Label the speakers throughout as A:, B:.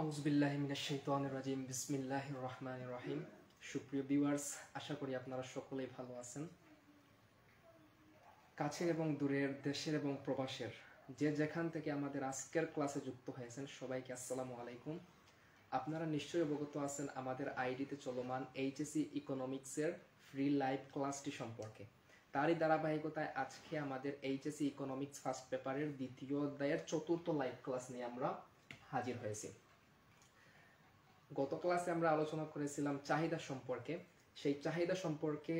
A: আউযুবিল্লাহি মিনাশ শাইতানির রাজিম বিসমিল্লাহির রহমানির রহিম। সুপ্রিয় ভিউয়ার্স, আশা করি আপনারা সকলেই ভালো আছেন। কাছের এবং দূরের, দেশের এবং প্রবাসের যে যেখান থেকে আমাদের আজকের ক্লাসে যুক্ত হয়েছেন সবাইকে আসসালামু আলাইকুম। আপনারা নিশ্চয়ই অবগত আছেন আমাদের আইডিতে চলমান এইচএসসি ইকোনমিক্সের ফ্রি লাইভ ক্লাসটি সম্পর্কে। তারই ধারাবাহিকতায় আজকে আমাদের এইচএসসি ইকোনমিক্স ফার্স্ট পেপারের দ্বিতীয় অধ্যায়ের চতুর্থ লাইভ ক্লাস নিয়ে আমরা হাজির হয়েছি। গত ক্লাসে আমরা আলোচনা করেছিলাম চাহিদা সম্পর্কে। সেই চাহিদা সম্পর্কে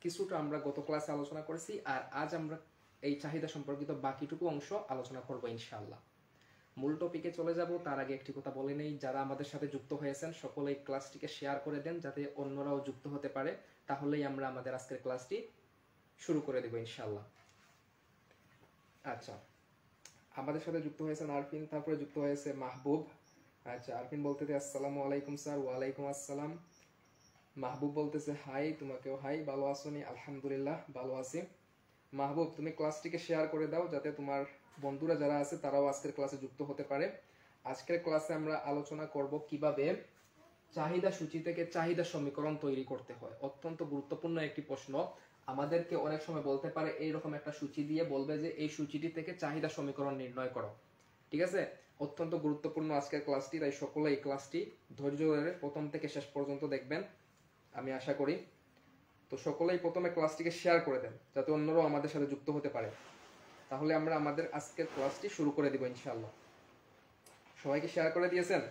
A: কিছুটা আমরা গত ক্লাসে আলোচনা করেছি, আর আজ আমরা এই চাহিদা সম্পর্কিত বাকিটুকু অংশ আলোচনা করব ইনশাআল্লাহ। মূল টপিকে চলে যাব তার আগে একটি কথা বলে নেই, যারা আমাদের সাথে যুক্ত হয়েছেন সকলে এই ক্লাসটিকে শেয়ার করে দেন যাতে অন্যরাও যুক্ত হতে পারে, তাহলেই আমরা আমাদের আজকের ক্লাসটি শুরু করে দেব ইনশাআল্লাহ। আচ্ছা, আমাদের সাথে যুক্ত হয়েছেন আরফিন, তারপরে যুক্ত হয়েছে মাহবুব। আচ্ছা, আরফিন বলতেছে আসসালামু আলাইকুম স্যার। ওয়ালাইকুম আসসালাম। মাহবুব বলতেছে হাই, তোমাকেও হাই। ভালো আছো নি? আলহামদুলিল্লাহ ভালো আছি। মাহবুব, তুমি ক্লাসটিকে শেয়ার করে দাও যাতে তোমার বন্ধুরা যারা আছে তারাও আজকের ক্লাসে যুক্ত হতে পারে। আজকের ক্লাসে আমরা আলোচনা করব কিভাবে চাহিদা সূচি থেকে চাহিদা সমীকরণ তৈরি করতে হয়। অত্যন্ত গুরুত্বপূর্ণ একটি প্রশ্ন। আমাদেরকে অনেক সময় বলতে পারে এইরকম একটা সূচি দিয়ে বলবে যে এই সূচিটি থেকে চাহিদা সমীকরণ নির্ণয় করো। ঠিক আছে, অত্যন্ত গুরুত্বপূর্ণ আজকের ক্লাসটি, তাই সকলে এই ক্লাসটি ধৈর্য ধরে প্রথম থেকে শেষ পর্যন্ত দেখবেন আমি আশা করি। তো সকলেই প্রথমে ক্লাসটিকে শেয়ার করে দেন যাতে অন্যরাও আমাদের সাথে যুক্ত হতে পারে, তাহলে আমরা আমাদের আজকের ক্লাসটি শুরু করে দিব ইনশাআল্লাহ। সবাইকে শেয়ার করে দিয়েছেন?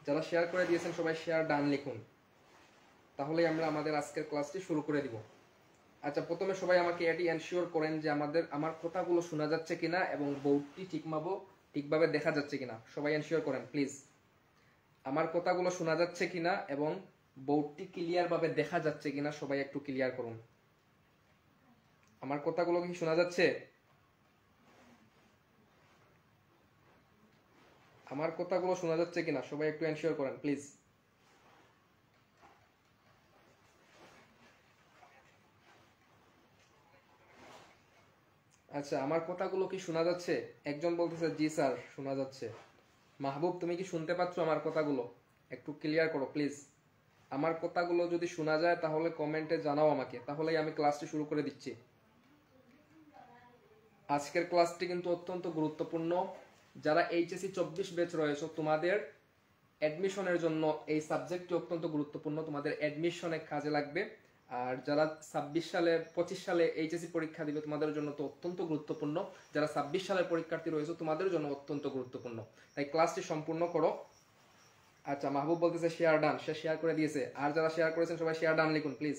A: যারা শেয়ার করে দিয়েছেন সবাই শেয়ার ডান লিখুন, তাহলেই আমরা আমাদের আজকের ক্লাসটি শুরু করে দিব। আচ্ছা, প্রথমে সবাই আমাকে এটি এনশিওর করেন যে আমার কথাগুলো শোনা যাচ্ছে কিনা এবং বোর্ডটি ঠিকভাবে দেখা যাচ্ছে কিনা। সবাই এনশিওর করেন প্লিজ। আমার কথাগুলো শোনা যাচ্ছে কিনা এবং বোর্ডটি ক্লিয়ার ভাবে দেখা যাচ্ছে কিনা সবাই একটু ক্লিয়ার করুন। আমার কথাগুলো কি শোনা যাচ্ছে? আমার কথাগুলো শোনা যাচ্ছে কিনা সবাই একটু এনশিওর করেন প্লিজ। আচ্ছা, আমার কথাগুলো কি শোনা যাচ্ছে? একজন বলতেছে জি স্যার শোনা যাচ্ছে। মাহবুব, তুমি কি শুনতে পাচ্ছ আমার কথাগুলো? একটু ক্লিয়ার করো প্লিজ। আমার কথাগুলো যদি শোনা যায় তাহলে কমেন্টে জানাও আমাকে, তাহলেই আমি ক্লাসটি শুরু করে দিচ্ছি। আজকের ক্লাসটি কিন্তু অত্যন্ত গুরুত্বপূর্ণ। যারা এইচএসসি 24 ব্যাচ রয়েছে তোমাদের অ্যাডমিশনের জন্য এই সাবজেক্টটি অত্যন্ত গুরুত্বপূর্ণ, তোমাদের অ্যাডমিশনে কাজে লাগবে। আর যারা 25 সালে এইচএসসি পরীক্ষা দিবে তোমাদের জন্য তো অত্যন্ত গুরুত্বপূর্ণ। যারা 26 সালের পরীক্ষার্থী রয়েছে তোমাদের জন্য অত্যন্ত গুরুত্বপূর্ণ, তাই ক্লাসটি সম্পূর্ণ করো। আচ্ছা, মাহবুব বলতেছে শেয়ার ডান, সে শেয়ার করে দিয়েছে। আর যারা শেয়ার করেছেন সবাই শেয়ার ডান লিখুন প্লিজ।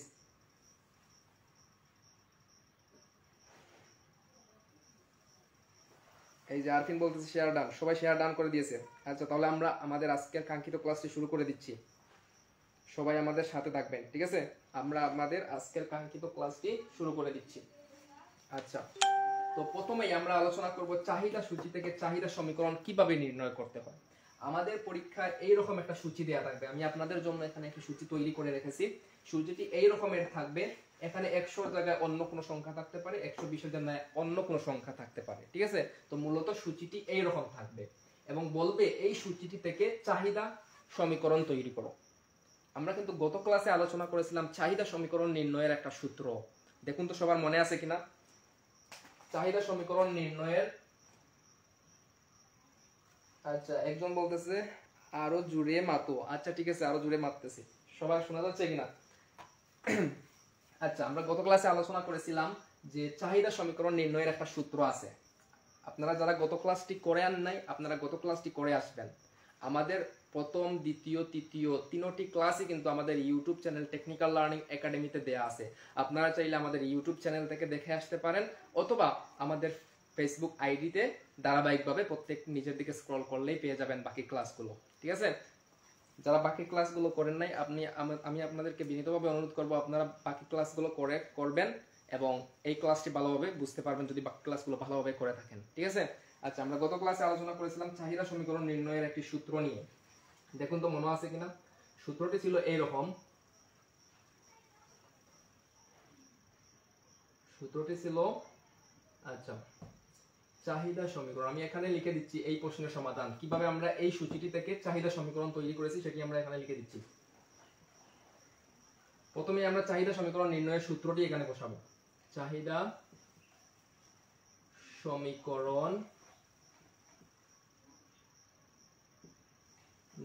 A: এই যে আরফিন বলতেছে শেয়ার ডান, সবাই শেয়ার ডান করে দিয়েছে। আচ্ছা, তাহলে আমরা আমাদের আজকের কাঙ্ক্ষিত ক্লাসটি শুরু করে দিচ্ছি। সবাই আমাদের সাথে থাকবেন, ঠিক আছে? আমরা আমাদের আজকের কাঙ্ক্ষিত ক্লাসটি শুরু করে দিচ্ছি। আচ্ছা, তো প্রথমেই আমরা আলোচনা করব চাহিদা সূচি থেকে চাহিদা সমীকরণ কিভাবে নির্ণয় করতে হয়। আমাদের পরীক্ষায় এইরকম একটা সূচি দেওয়া থাকবে। আমি আপনাদের জন্য এখানে একটা সূচি তৈরি করে রেখেছি। সূচিটি এই রকমের থাকবে। এখানে 100 জায়গায় অন্য কোনো সংখ্যা থাকতে পারে, 120 জায়গায় অন্য কোনো সংখ্যা থাকতে পারে, ঠিক আছে? তো মূলত সূচিটি এই রকম থাকবে এবং বলবে এই সূচিটি থেকে চাহিদা সমীকরণ তৈরি করো। আমরা কিন্তু গত ক্লাসে আলোচনা করেছিলাম চাহিদা সমীকরণ নির্ণয়ের একটা সূত্র। দেখুন তো সবার মনে আছে কিনা চাহিদা সমীকরণ নির্ণয়ের। আচ্ছা, একজন বলতেছে আরো জুড়ে মাতো। আচ্ছা ঠিক আছে, আরো জুড়ে মারতেছি। সবাই শোনা যাচ্ছে কিনা? আচ্ছা, আমরা গত ক্লাসে আলোচনা করেছিলাম যে চাহিদা সমীকরণ নির্ণয়ের একটা সূত্র আছে। আপনারা যারা গত ক্লাসটি করে আন নাই আপনারা গত ক্লাসটি করে আসবেন। আমাদের প্রথম, দ্বিতীয়, তৃতীয় তিনটি ক্লাসই কিন্তু আমাদের ইউটিউব চ্যানেল টেকনিক্যাল লার্নিং একাডেমিতে দেয়া আছে। আপনারা চাইলে আমাদের ইউটিউব চ্যানেল থেকে দেখে আসতে পারেন, অথবা আমাদের ফেসবুক আইডিতে ধারাবাহিকভাবে প্রত্যেক নিজের দিকে স্ক্রল করলেই পেয়ে যাবেন বাকি ক্লাসগুলো, ঠিক আছে? যারা বাকি ক্লাসগুলো করেন নাই আমি আপনাদেরকে বিনীতভাবে অনুরোধ করব আপনারা বাকি ক্লাসগুলো করবেন এবং এই ক্লাসটি ভালোভাবে বুঝতে পারবেন যদি বাকি ক্লাসগুলো ভালোভাবে করে থাকেন, ঠিক আছে? আচ্ছা, আমরা গত ক্লাসে আলোচনা করেছিলাম চাহিদা সমীকরণ নির্ণয়ের একটি সূত্র নিয়ে। দেখুন তো মনে আছে কিনা। সূত্রটি ছিল এইরকম। আচ্ছা, চাহিদা সমীকরণ আমি এখানে লিখে দিচ্ছি এই প্রশ্নের সমাধান কিভাবে আমরা এই সূচিটি থেকে চাহিদা সমীকরণ তৈরি করেছি সেটি আমরা এখানে লিখে দিচ্ছি। প্রথমে আমরা চাহিদা সমীকরণ নির্ণয়ের সূত্রটি এখানে বসাবো। চাহিদা সমীকরণ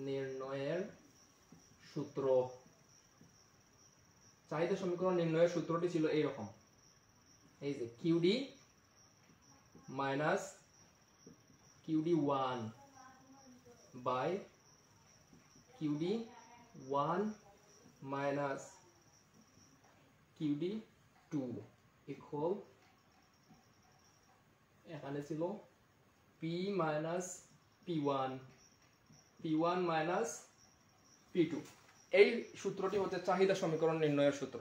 A: নির্ণয়ের সূত্র। চাহিদা সমীকরণ নির্ণয়ের সূত্রটি ছিল এইরকম, এই যে QD minus QD1 by QD1 minus QD2 equal এখানে ছিল P minus P1 P1 minus P2। এই সূত্রটি হচ্ছে চাহিদা সমীকরণ নির্ণয়ের সূত্র।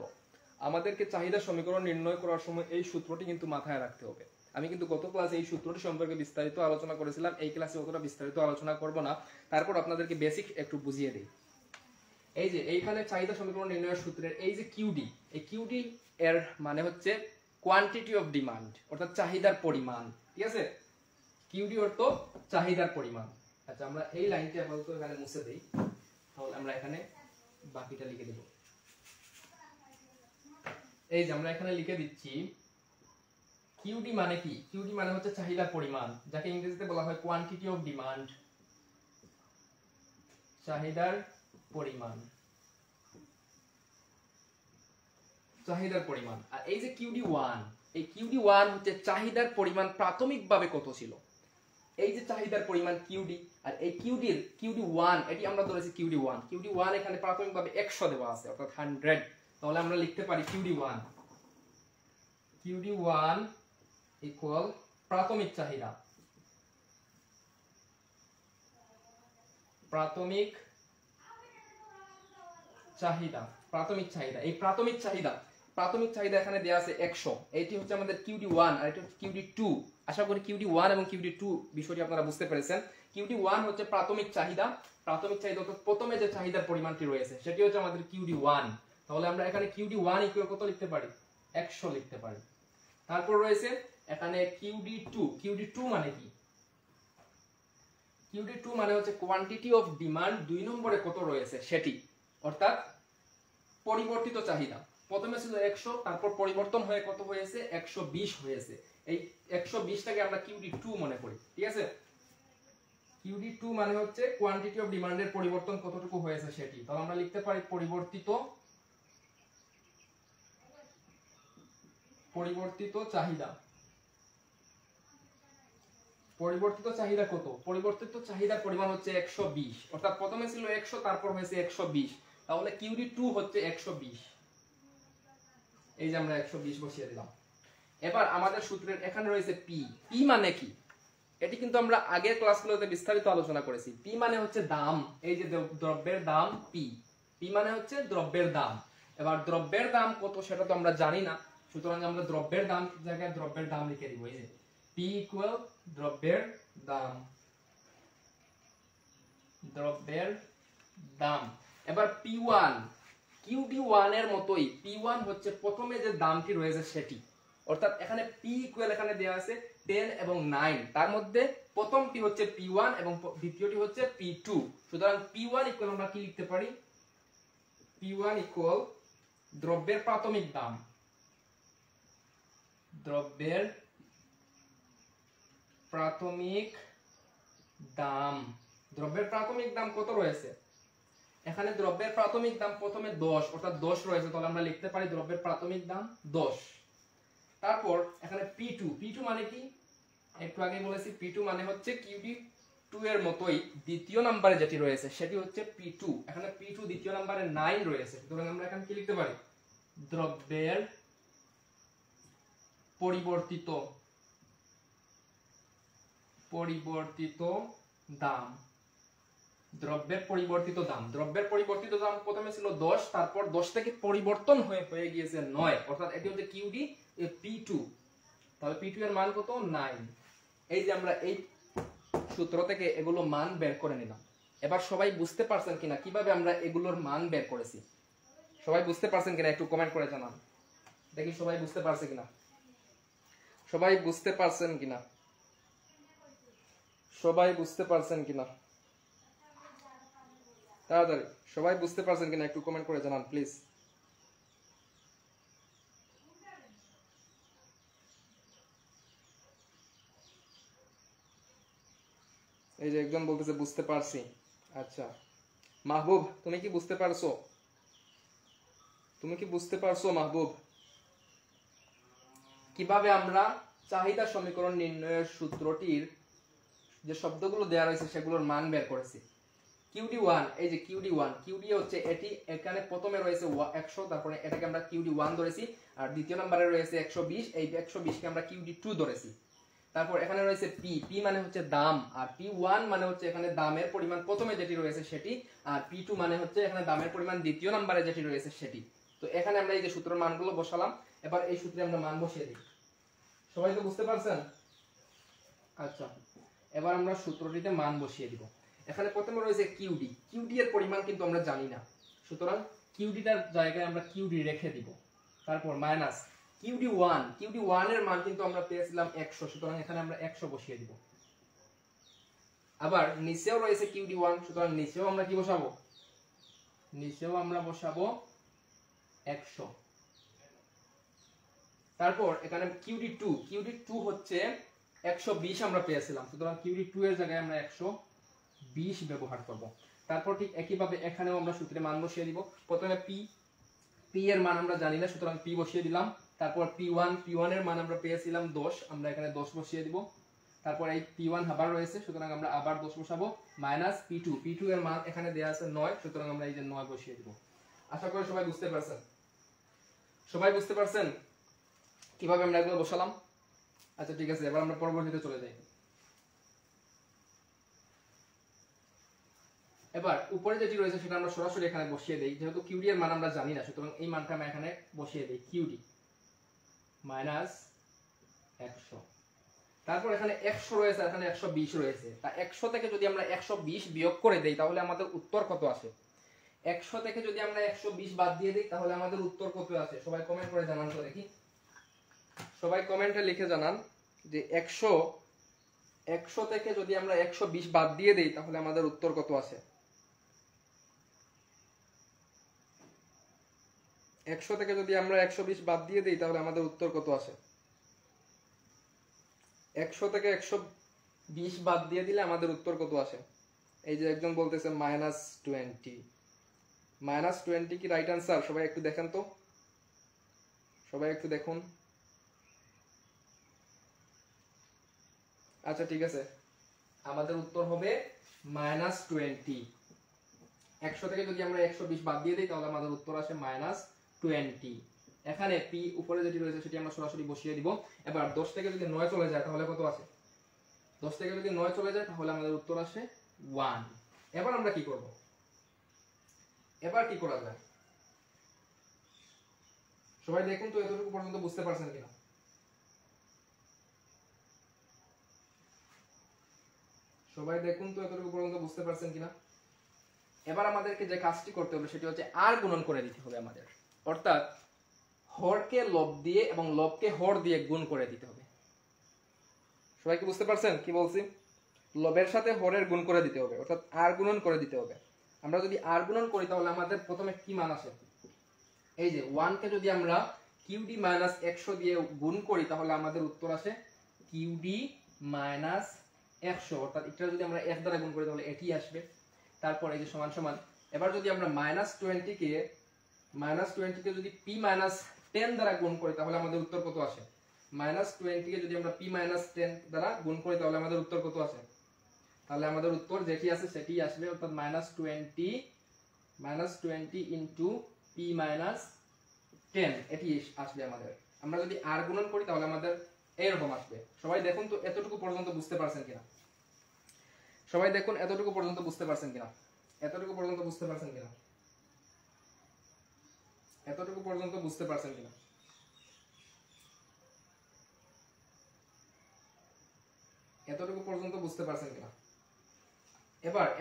A: আমাদেরকে চাহিদা সমীকরণ নির্ণয় করার সময় এই সূত্রটি কিন্তু মাথায় রাখতে হবে। আমি কিন্তু গত ক্লাসে এই সূত্রটি সম্পর্কে বিস্তারিত আলোচনা করেছিলাম, এই ক্লাসে অতটা বিস্তারিত আলোচনা করব না, তারপর আপনাদেরকে বেসিক একটু বুঝিয়ে দিই। এই যে এইখানে চাহিদা সমীকরণ নির্ণয়ের সূত্রের এই যে কিউডি, এই কিউডি এর মানে হচ্ছে কোয়ান্টিটি অফ ডিমান্ড, অর্থাৎ চাহিদার পরিমাণ। ঠিক আছে, কিউডি অর্থ চাহিদার পরিমাণ। আচ্ছা, আমরা এই লাইনটি আপাতত এখানে মুছে দেই, তাহলে আমরা এখানে বাকিটা লিখে দেব। এই যে আমরা এখানে লিখে দিচ্ছি কিউডি মানে কি? কিউডি মানে হচ্ছে চাহিদার পরিমাণ, যাকে ইংরেজিতে বলা হয় কোয়ান্টিটি অফ ডিমান্ড, চাহিদার পরিমাণ, চাহিদার পরিমাণ। আর এই যে কিউডি1, এই কিউডি1 হচ্ছে চাহিদার পরিমাণ প্রাথমিকভাবে কত ছিল। এই যে চাহিদার পরিমাণ কিউডি, আর এই কিউডি1 এটি আমরা ধরেছি কিউডি1। কিউডি1 এখানে প্রাথমিকভাবে 100 দেওয়া আছে, অর্থাৎ 100। তাহলে আমরা লিখতে পারি কিউডি1 ইকুয়াল প্রাথমিক চাহিদা, প্রাথমিক চাহিদা, প্রাথমিক চাহিদা। এই প্রাথমিক চাহিদা এখানে দেয়া আছে 100। এইটি হচ্ছে আমাদের কিউডি1 আর এটা হচ্ছে কিউডি2। আশা করি কিউডি1 এবং কিউডি2 বিষয়টি আপনারা বুঝতে পেরেছেন। কিউডি1 হচ্ছে প্রাথমিক চাহিদা, অর্থাৎ প্রথমে যে চাহিদার পরিমাণটি রয়েছে সেটি হচ্ছে আমাদের কিউডি1। তাহলে আমরা এখানে কিউডি1 ইকুয়াল কত লিখতে পারি? 100 লিখতে পারি। তারপর রয়েছে এখানে কিউডি2 মানে কি? কিউডি2 মানে হচ্ছে কোয়ান্টিটি অফ ডিমান্ড 2 নম্বরে কত রয়েছে সেটি, অর্থাৎ পরিবর্তিত চাহিদা। প্রথমে ছিল 100, তারপর পরিবর্তন হয়ে কত হয়েছে? 120 হয়েছে। এই 120টাকে আমরা কিউডি2 মনে করি। ঠিক আছে, কিউডি2 মানে হচ্ছে কোয়ান্টিটি অফ ডিমান্ডের পরিবর্তন কতটুকু হয়েছে সেটি। তাহলে আমরা লিখতে পারি পরিবর্তিত চাহিদা। পরিবর্তিত চাহিদা কত? পরিবর্তিত চাহিদার পরিমাণ হচ্ছে 120, অর্থাৎ প্রথমে ছিল 100, তারপর হয়েছে 120। তাহলে কিউডি2 হচ্ছে 120। এই যে আমরা 120 বসিয়ে দিলাম। এবার আমাদের সূত্রের এখানে রয়েছে পি। পি মানে কি? এটি কিন্তু আমরা আগের ক্লাসগুলোতে বিস্তারিত আলোচনা করেছি। পি মানে হচ্ছে দাম, এই যে দ্রব্যের দাম পি। পি মানে হচ্ছে দ্রব্যের দাম। এবার দ্রব্যের দাম কত সেটা তো আমরা জানি না, সুতরাং আমরা দ্রব্যের দাম জায়গায় দ্রব্যের দাম লিখে দিব। এই যে পি ইকুয়াল দ্রব্যের দাম, দ্রব্যের দাম। এবার P1, কিউডি1 এর মতোই P1 হচ্ছে প্রথমে যে দামটি রয়েছে সেটি, অর্থাৎ এখানে P ইকুয়াল এখানে দেয়া আছে 10 এবং 9, তার মধ্যে প্রথমটি হচ্ছে P1 এবং দ্বিতীয়টি হচ্ছে P2। সুতরাং P1 ইকুয়াল আমরা কি লিখতে পারি? P1 ইকুয়াল দ্রব্যের প্রাথমিক দাম, দ্রব্যের প্রাথমিক দাম। দ্রব্যের প্রাথমিক দাম কত রয়েছে? এখানে দ্রব্যের প্রাথমিক দাম প্রথমে 10, অর্থাৎ 10 রয়েছে, তাহলে আমরা লিখতে পারি দ্রব্যের প্রাথমিক দাম 10। তারপর এখানে P2 মানে কি? একটু আগে বলেছি P2 মানে হচ্ছে কিউডি2 এর মতোই দ্বিতীয় নম্বরে যেটি রয়েছে সেটি হচ্ছে P2। এখানে P2 দ্বিতীয় নম্বরে 9 রয়েছে, সুতরাং আমরা এখানে কি লিখতে পারি? দ্রব্যের পরিবর্তিত দাম, দ্রব্যের পরিবর্তিত দাম। দ্রব্যের পরিবর্তিত দাম প্রথমে ছিল 10, তারপর 10 থেকে পরিবর্তন হয়ে গিয়েছে 9, অর্থাৎ এটি হচ্ছে কিউডি P2। তাহলে P2 এর মান কত? 9। এই যে আমরা এই সূত্র থেকে এগুলো মান বের করে নিলাম। এবার সবাই বুঝতে পারছেন কিনা কিভাবে আমরা এগুলোর মান বের করেছি? সবাই বুঝতে পারছেন কিনা একটু কমেন্ট করে জানান দেখি, সবাই বুঝতে পারছে কিনা? সবাই বুঝতে পারছেন কিনা? সবাই বুঝতে পারছেন কিনা তাড়াতাড়ি সবাই বুঝতে পারছেন কিনা একটু কমেন্ট করে জানান প্লিজ। এই যে একজন বলতেছে বুঝতে পারছি। আচ্ছা মাহবুব তুমি কি বুঝতে পারছো? তুমি কি বুঝতে পারছো মাহবুব? কিভাবে আমরা চাহিদা সমীকরণ নির্ণয়ের সূত্রটির যে শব্দগুলো দেওয়া রয়েছে সেগুলোর মান বের করেছি। কিউডি ওয়ান, এই যে কিউডি ওয়ান, কিউডি হচ্ছে এটি, এখানে প্রথমে রয়েছে 100, তারপরে এটাকে আমরা কিউডি ওয়ান ধরেছি, আর দ্বিতীয় নম্বরে রয়েছে 120, এই 120কে আমরা কিউডি টু ধরেছি। তারপর এখানে রয়েছে পি, পি মানে হচ্ছে দাম, আর পি ওয়ান মানে হচ্ছে এখানে দামের পরিমাণ প্রথমে যেটি রয়েছে সেটি, আর পি টু মানে হচ্ছে এখানে দামের পরিমাণ দ্বিতীয় নম্বরে যেটি রয়েছে সেটি। তো এখানে আমরা এই যে সূত্রের মানগুলো বসালাম, এবার এই সূত্রে আমরা মান বসিয়ে দিই। সবাই তো বুঝতে পারছেন? আচ্ছা এবার আমরা সূত্রটিতে মান বসিয়ে দিব। এখানে প্রথমে রয়েছে কিউডি, কিউডি এর পরিমাণ কিন্তু আমরা জানি না, সুতরাং কিউডিটার জায়গায় আমরা কিউডি রেখে দিব। তারপর minus QD one, QD one এর মান কিন্তু আমরা পেয়েছিলাম 100, সুতরাং এখানে আমরা 100 বসিয়ে দিব। আবার নিচেও রয়েছে কিউডি ওয়ান, সুতরাং নিচেও আমরা কি বসাবো? নিচেও আমরা বসাবো 100। তারপর এখানে কিউডি টু, কিউডি টু হচ্ছে 120 আমরা পেয়েছিলাম, সুতরাং কিউডি টু এর জায়গায় আমরা 120 ব্যবহার করব। তারপর ঠিক একইভাবে এখানেও আমরা সূত্রে মান বসিয়ে দিব। প্রথমে পি, পি এর মান আমরা জানি না, সুতরাং পি বসিয়ে দিলাম। তারপর পি ওয়ান, পি ওয়ান এর মান আমরা পেয়েছিলাম 10, আমরা এখানে 10 বসিয়ে দিব। তারপর এই পি ওয়ান আবার রয়েছে, সুতরাং আমরা আবার 10 বসাবো। Minus P two, P two এর মান এখানে দেওয়া আছে 9, সুতরাং আমরা এই যে 9 বসিয়ে দিব। আশা করি সবাই বুঝতে পারছেন। সবাই বুঝতে পারছেন কিভাবে আমরা এগুলো বসালাম? আচ্ছা ঠিক আছে, এবার আমরা পরবর্তীতে চলে যাই। এবার উপরে যেটি রয়েছে সেটা আমরা সরাসরি এখানে বসিয়ে দেই, যেহেতু কিউডি এর মান আমরা জানি না, সুতরাং এই মানটা আমরা এখানে বসিয়ে দেই, কিউডি মাইনাস 100। তারপর এখানে 100 রয়েছে, এখানে 120 রয়েছে, তা 100 থেকে যদি আমরা 120 বিয়োগ করে দেই তাহলে আমাদের উত্তর কত আসে? 100 থেকে যদি আমরা 120 বাদ দিয়ে দিই তাহলে আমাদের উত্তর কত আসে? সবাই কমেন্ট করে জানান তো দেখি। সবাই কমেন্টে লিখে জানান যে 100 থেকে যদি আমরা 120 বাদ দিয়ে দেই তাহলে আমাদের উত্তর কত আসে? 100 থেকে যদি আমরা 120 বাদ দিয়ে দিই তাহলে আমাদের উত্তর কত আসে? 100 থেকে 120 বাদ দিয়ে দিলে আমাদের উত্তর কত আসে? এই যে একজন বলতেছে -20, -20 কি রাইট আনসার? সবাই একটু দেখেন তো, সবাই একটু দেখুন। আচ্ছা ঠিক আছে, আমাদের উত্তর হবে -20। 100 থেকে যদি আমরা 120 বাদ দিয়ে দিই তাহলে আমাদের উত্তর আসে -20। এখানে পি উপরে যেটি রয়েছে সেটি আমরা সরাসরি বসিয়ে দিব। এবার 10 থেকে যদি 9 চলে যায় তাহলে কত আসে? 10 থেকে যদি 9 চলে যায় তাহলে আমাদের উত্তর আসে 1। এবার আমরা কি করব? এবার কি করা যায়? সবাই দেখুন তো এতটুকু পর্যন্ত বুঝতে পারছেন কিনা। সবাই দেখুন তো এতটুকু পর্যন্ত বুঝতে পারছেন কিনা। এবার আমাদেরকে যে কাজটি করতে হবে সেটি হচ্ছে আর গুণন করে দিতে হবে আমাদের, অর্থাৎ হরকে লব দিয়ে এবং লবকে হর দিয়ে গুণ করে দিতে হবে। সবাই কি বুঝতে পারছেন কি বলছি? লবের সাথে হরের গুণ করে দিতে হবে, অর্থাৎ আর গুণন করে দিতে হবে। আমরা যদি আর গুণন করি তাহলে আমাদের প্রথমে কি মান আসে? এই যে 1 কে যদি আমরা কিউডি মাইনাস 100 দিয়ে গুণ করি তাহলে আমাদের উত্তর আসে কিউডি মাইনাস 100, অর্থাৎ এটা যদি আমরা 1 দ্বারা গুণ করি তাহলে এটি আসবে। তারপর এই যে সমান সমান, এবার যদি আমরা -20 কে যদি p - 10 দ্বারা গুণ করি তাহলে আমাদের উত্তর কত আসে? -20 কে যদি আমরা p - 10 দ্বারা গুণ করি তাহলে আমাদের উত্তর কত আসে? তাহলে আমাদের উত্তর যেটি আছে সেটি আসবে, অর্থাৎ -20 ইনটু p - 10 এটি আসবে আমাদের। আমরা যদি আর গুণন করি তাহলে আমাদের এরকম আসবে। সবাই দেখুন তো এতটুকু পর্যন্ত বুঝতে পারছেন কিনা। সবাই দেখুন এতটুকু পর্যন্ত বুঝতে পারছেন কিনা। এতটুকু পর্যন্ত বুঝতে পারছেন কিনা। এতটুকু পর্যন্ত বুঝতে পারছেন কিনা। এতটুকু পর্যন্ত বুঝতে পারছেন কিনা।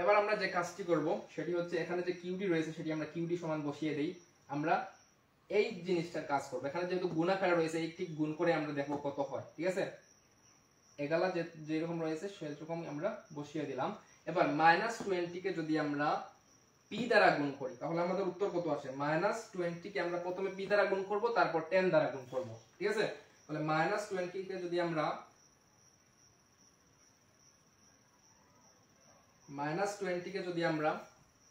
A: এবার আমরা যে কাজটি করব সেটি হচ্ছে এখানে যে কিউডি রয়েছে সেটি আমরা কিউডি সমান বসিয়ে দেই। আমরা এই জিনিসটার কাজ করব। এখানে যেহেতু গুণাকার রয়েছে এই ঠিক গুণ করে আমরা দেখব কত হয়, ঠিক আছে? এগালা যেরকম রয়েছে সেরকম আমরা বসিয়ে দিলাম। এবার -20 কে যদি আমরা p দ্বারা গুণ করি তাহলে আমাদের উত্তর কত আসে? -20 কে আমরা প্রথমে p দ্বারা গুণ করব, তারপর 10 দ্বারা গুণ করব, ঠিক আছে? তাহলে -20 কে যদি আমরা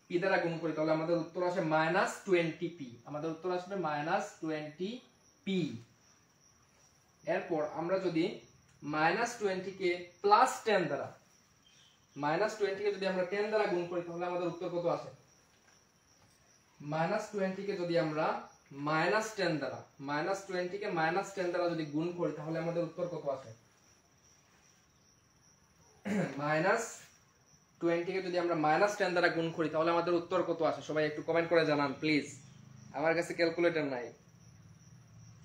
A: p দ্বারা গুণ করি তাহলে আমাদের উত্তর আসে -20p। আমাদের উত্তর আসবে -20p। এরপর আমরা যদি -20 কে +10 দ্বারা -20 কে যদি আমরা 10 দ্বারা গুণ করি তাহলে আমাদের উত্তর কত আসে? -20 কে যদি আমরা -10 দ্বারা -20 কে -10 দ্বারা যদি গুণ করি তাহলে আমাদের উত্তর কত আসে? -20 কে যদি আমরা -10 দ্বারা গুণ করি তাহলে আমাদের উত্তর কত আসে? সবাই একটু কমেন্ট করে জানান প্লিজ। আমার কাছে ক্যালকুলেটর নাই,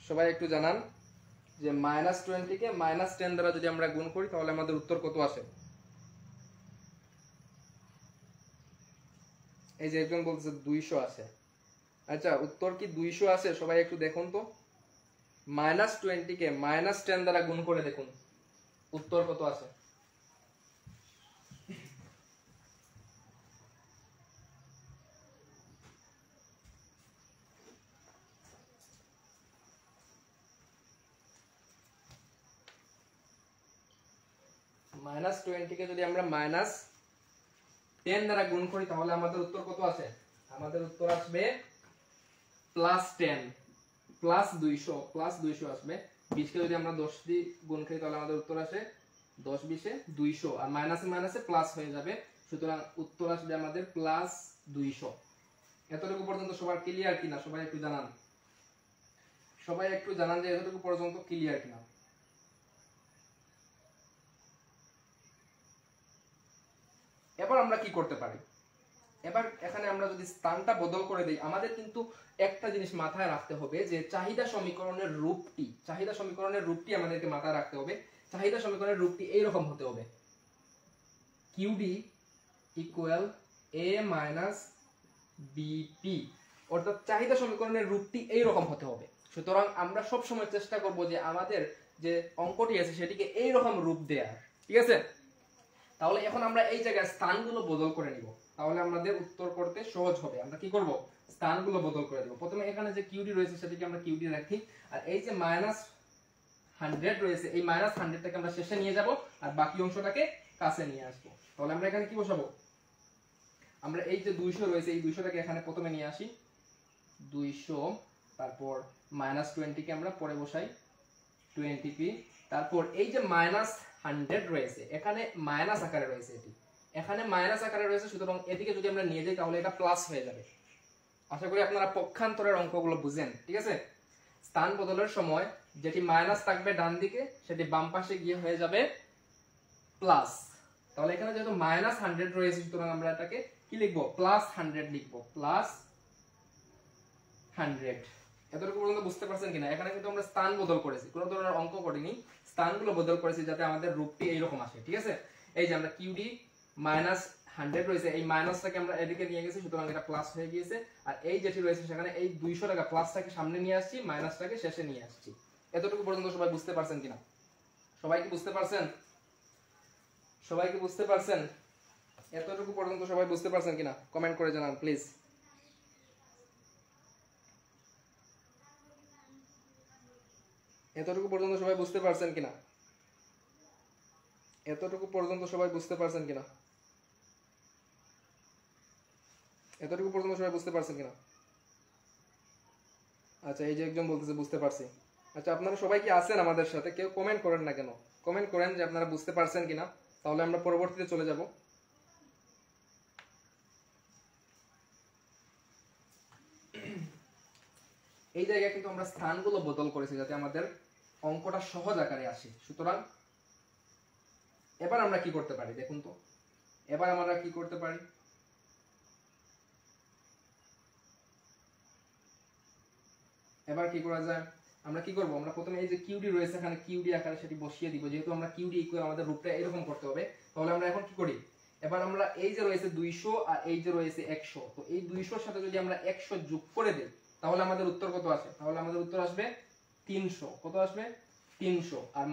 A: সবাই একটু জানান যে -20 কে -10 দ্বারা যদি আমরা গুণ করি তাহলে আমাদের উত্তর কত আসে? এই যে একজন বলছে 200 আসে। আচ্ছা, উত্তর কি 200 আসে? সবাই একটু দেখুন তো, -20 কে -10 দ্বারা গুণ করে দেখুন উত্তর কত আসে। -20 কে যদি আমরা -10 দ্বারা গুণ করি তাহলে আমাদের উত্তর কত আসে? আমাদের উত্তর আসবে +10 +200 আসবে। 20 কে যদি আমরা 10 দিয়ে গুণ করি তাহলে আমাদের উত্তর আসে 10 20 এ 200, আর মাইনাসে মাইনাসে প্লাস হয়ে যাবে, সুতরাং উত্তর আসবে আমাদের +200। এতটুকু পর্যন্ত সবার ক্লিয়ার কিনা? সবাই একটু জানান, সবাই একটু জানান যে এতটুকু পর্যন্ত ক্লিয়ার কিনা। এবার আমরা কি করতে পারি? এবার এখানে আমরা যদি স্থানটা বদল করে দেই, আমাদের কিন্তু একটা জিনিস মাথায় রাখতে হবে যে চাহিদা সমীকরণের রূপটি আমাদেরকে মাথায় রাখতে হবে। চাহিদা সমীকরণের রূপটি এইরকম হতে হবে, QD = A - BP, অর্থাৎ চাহিদা সমীকরণের রূপটি এইরকম হতে হবে। সুতরাং আমরা সব সময় চেষ্টা করব যে আমাদের যে অঙ্কটি আছে সেটিকে এইরকম রূপ দেওয়ার, ঠিক আছে? তাহলে এখন আমরা এই জায়গায় স্থানগুলো বদল করে নিব, তাহলে আমাদের উত্তর করতে সহজ হবে। আমরা কি করব? স্থানগুলো বদল করে দেব। প্রথমে এখানে যে QD রয়েছে সেটাকে আমরা QD রাখি, আর এই যে -100 রয়েছে এই -100টাকে আমরা শেষে নিয়ে যাব, আর বাকি অংশটাকে কাছে নিয়ে আসব। তাহলে আমরা এখানে কি বসাবো? আমরা এই যে 200 রয়েছে এই 200টাকে এখানে প্রথমে নিয়ে আসি, 200, তারপর -20 কে আমরা পরে বসাই 20p, তারপর এই যে -100 রয়েছে এখানে মাইনাস আকারে রয়েছে, এখানে মাইনাস আকারে রয়েছে, সুতরাং এদিকে যদি আমরা নিয়ে যাই তাহলে এটা প্লাস হয়ে যাবে। আশা করি আপনারা পক্ষান্তরের অঙ্কগুলো বুঝেন, ঠিক আছে? স্থান বদলের সময় যেটি মাইনাস থাকবে ডান দিকে সেটি বাম পাশে গিয়ে হয়ে যাবে প্লাস। তাহলে এখানে যেহেতু -100 রয়েছে সুতরাং আমরা এটাকে কি লিখবো? +100 লিখবো, +100। এতটুকু পর্যন্ত বুঝতে পারছেন কিনা? এখানে কিন্তু আমরা স্থান বদল করেছি, কোনো ধরনের অঙ্ক করিনি, স্থানগুলো বদল করেছি যাতে আমাদের রূপটি এইরকম আসে, ঠিক আছে? এই যে আমরা QD -100 রয়েছে এই মাইনাসটাকে আমরা এদিকে নিয়ে গেছি, সুতরাং এটা প্লাস হয়ে গিয়েছে, আর এই যেটি রয়েছে সেখানে এই 200 টাকা প্লাসটাকে সামনে নিয়ে আসছি, মাইনাসটাকে শেষে নিয়ে আসছি। এতটুকু পর্যন্ত সবাই বুঝতে পারছেন কিনা? সবাই কি বুঝতে পারছেন? সবাই কি বুঝতে পারছেন? এতটুকু পর্যন্ত সবাই বুঝতে পারছেন কিনা কমেন্ট করে জানান প্লিজ। এতটুকু পর্যন্ত সবাই বুঝতে পারছেন কিনা? এতটুকু পর্যন্ত সবাই বুঝতে পারছেন কিনা? এতটুকু পর্যন্ত সবাই বুঝতে পারছেন কিনা? আচ্ছা, এই যে একজন বলতেছে বুঝতে পারছি। আচ্ছা, আপনারা সবাই কি আছেন আমাদের সাথে? কেউ কমেন্ট করেন না কেন? কমেন্ট করেন যে আপনারা বুঝতে পারছেন কিনা, তাহলে আমরা পরবর্তীতে চলে যাব। এই জায়গায় কিন্তু আমরা স্থানগুলো বদল করেছি যাতে আমাদের অঙ্কটা সহজ আকারে আসে। সুতরাং এবার আমরা কি করতে পারি দেখুন তো, এবার আমরা কি করতে পারি? এবার কি করা যায়? আমরা কি করব? আমরা প্রথমে এই যে QD রয়েছে এখানে QD আকারে সেটি বসিয়ে দিব, যেহেতু আমরা QD ইকুয়াল আমাদের রূপটা এরকম করতে হবে। তাহলে আমরা এখন কি করি? এবার আমরা এই যে রয়েছে 200 আর এই যে রয়েছে 100, তো এই 200 এর সাথে যদি আমরা 100 যোগ করে দেই তাহলে আমাদের উত্তর কত আসে? তাহলে আমাদের উত্তর আসবে 300। কত আসবে? 300। আর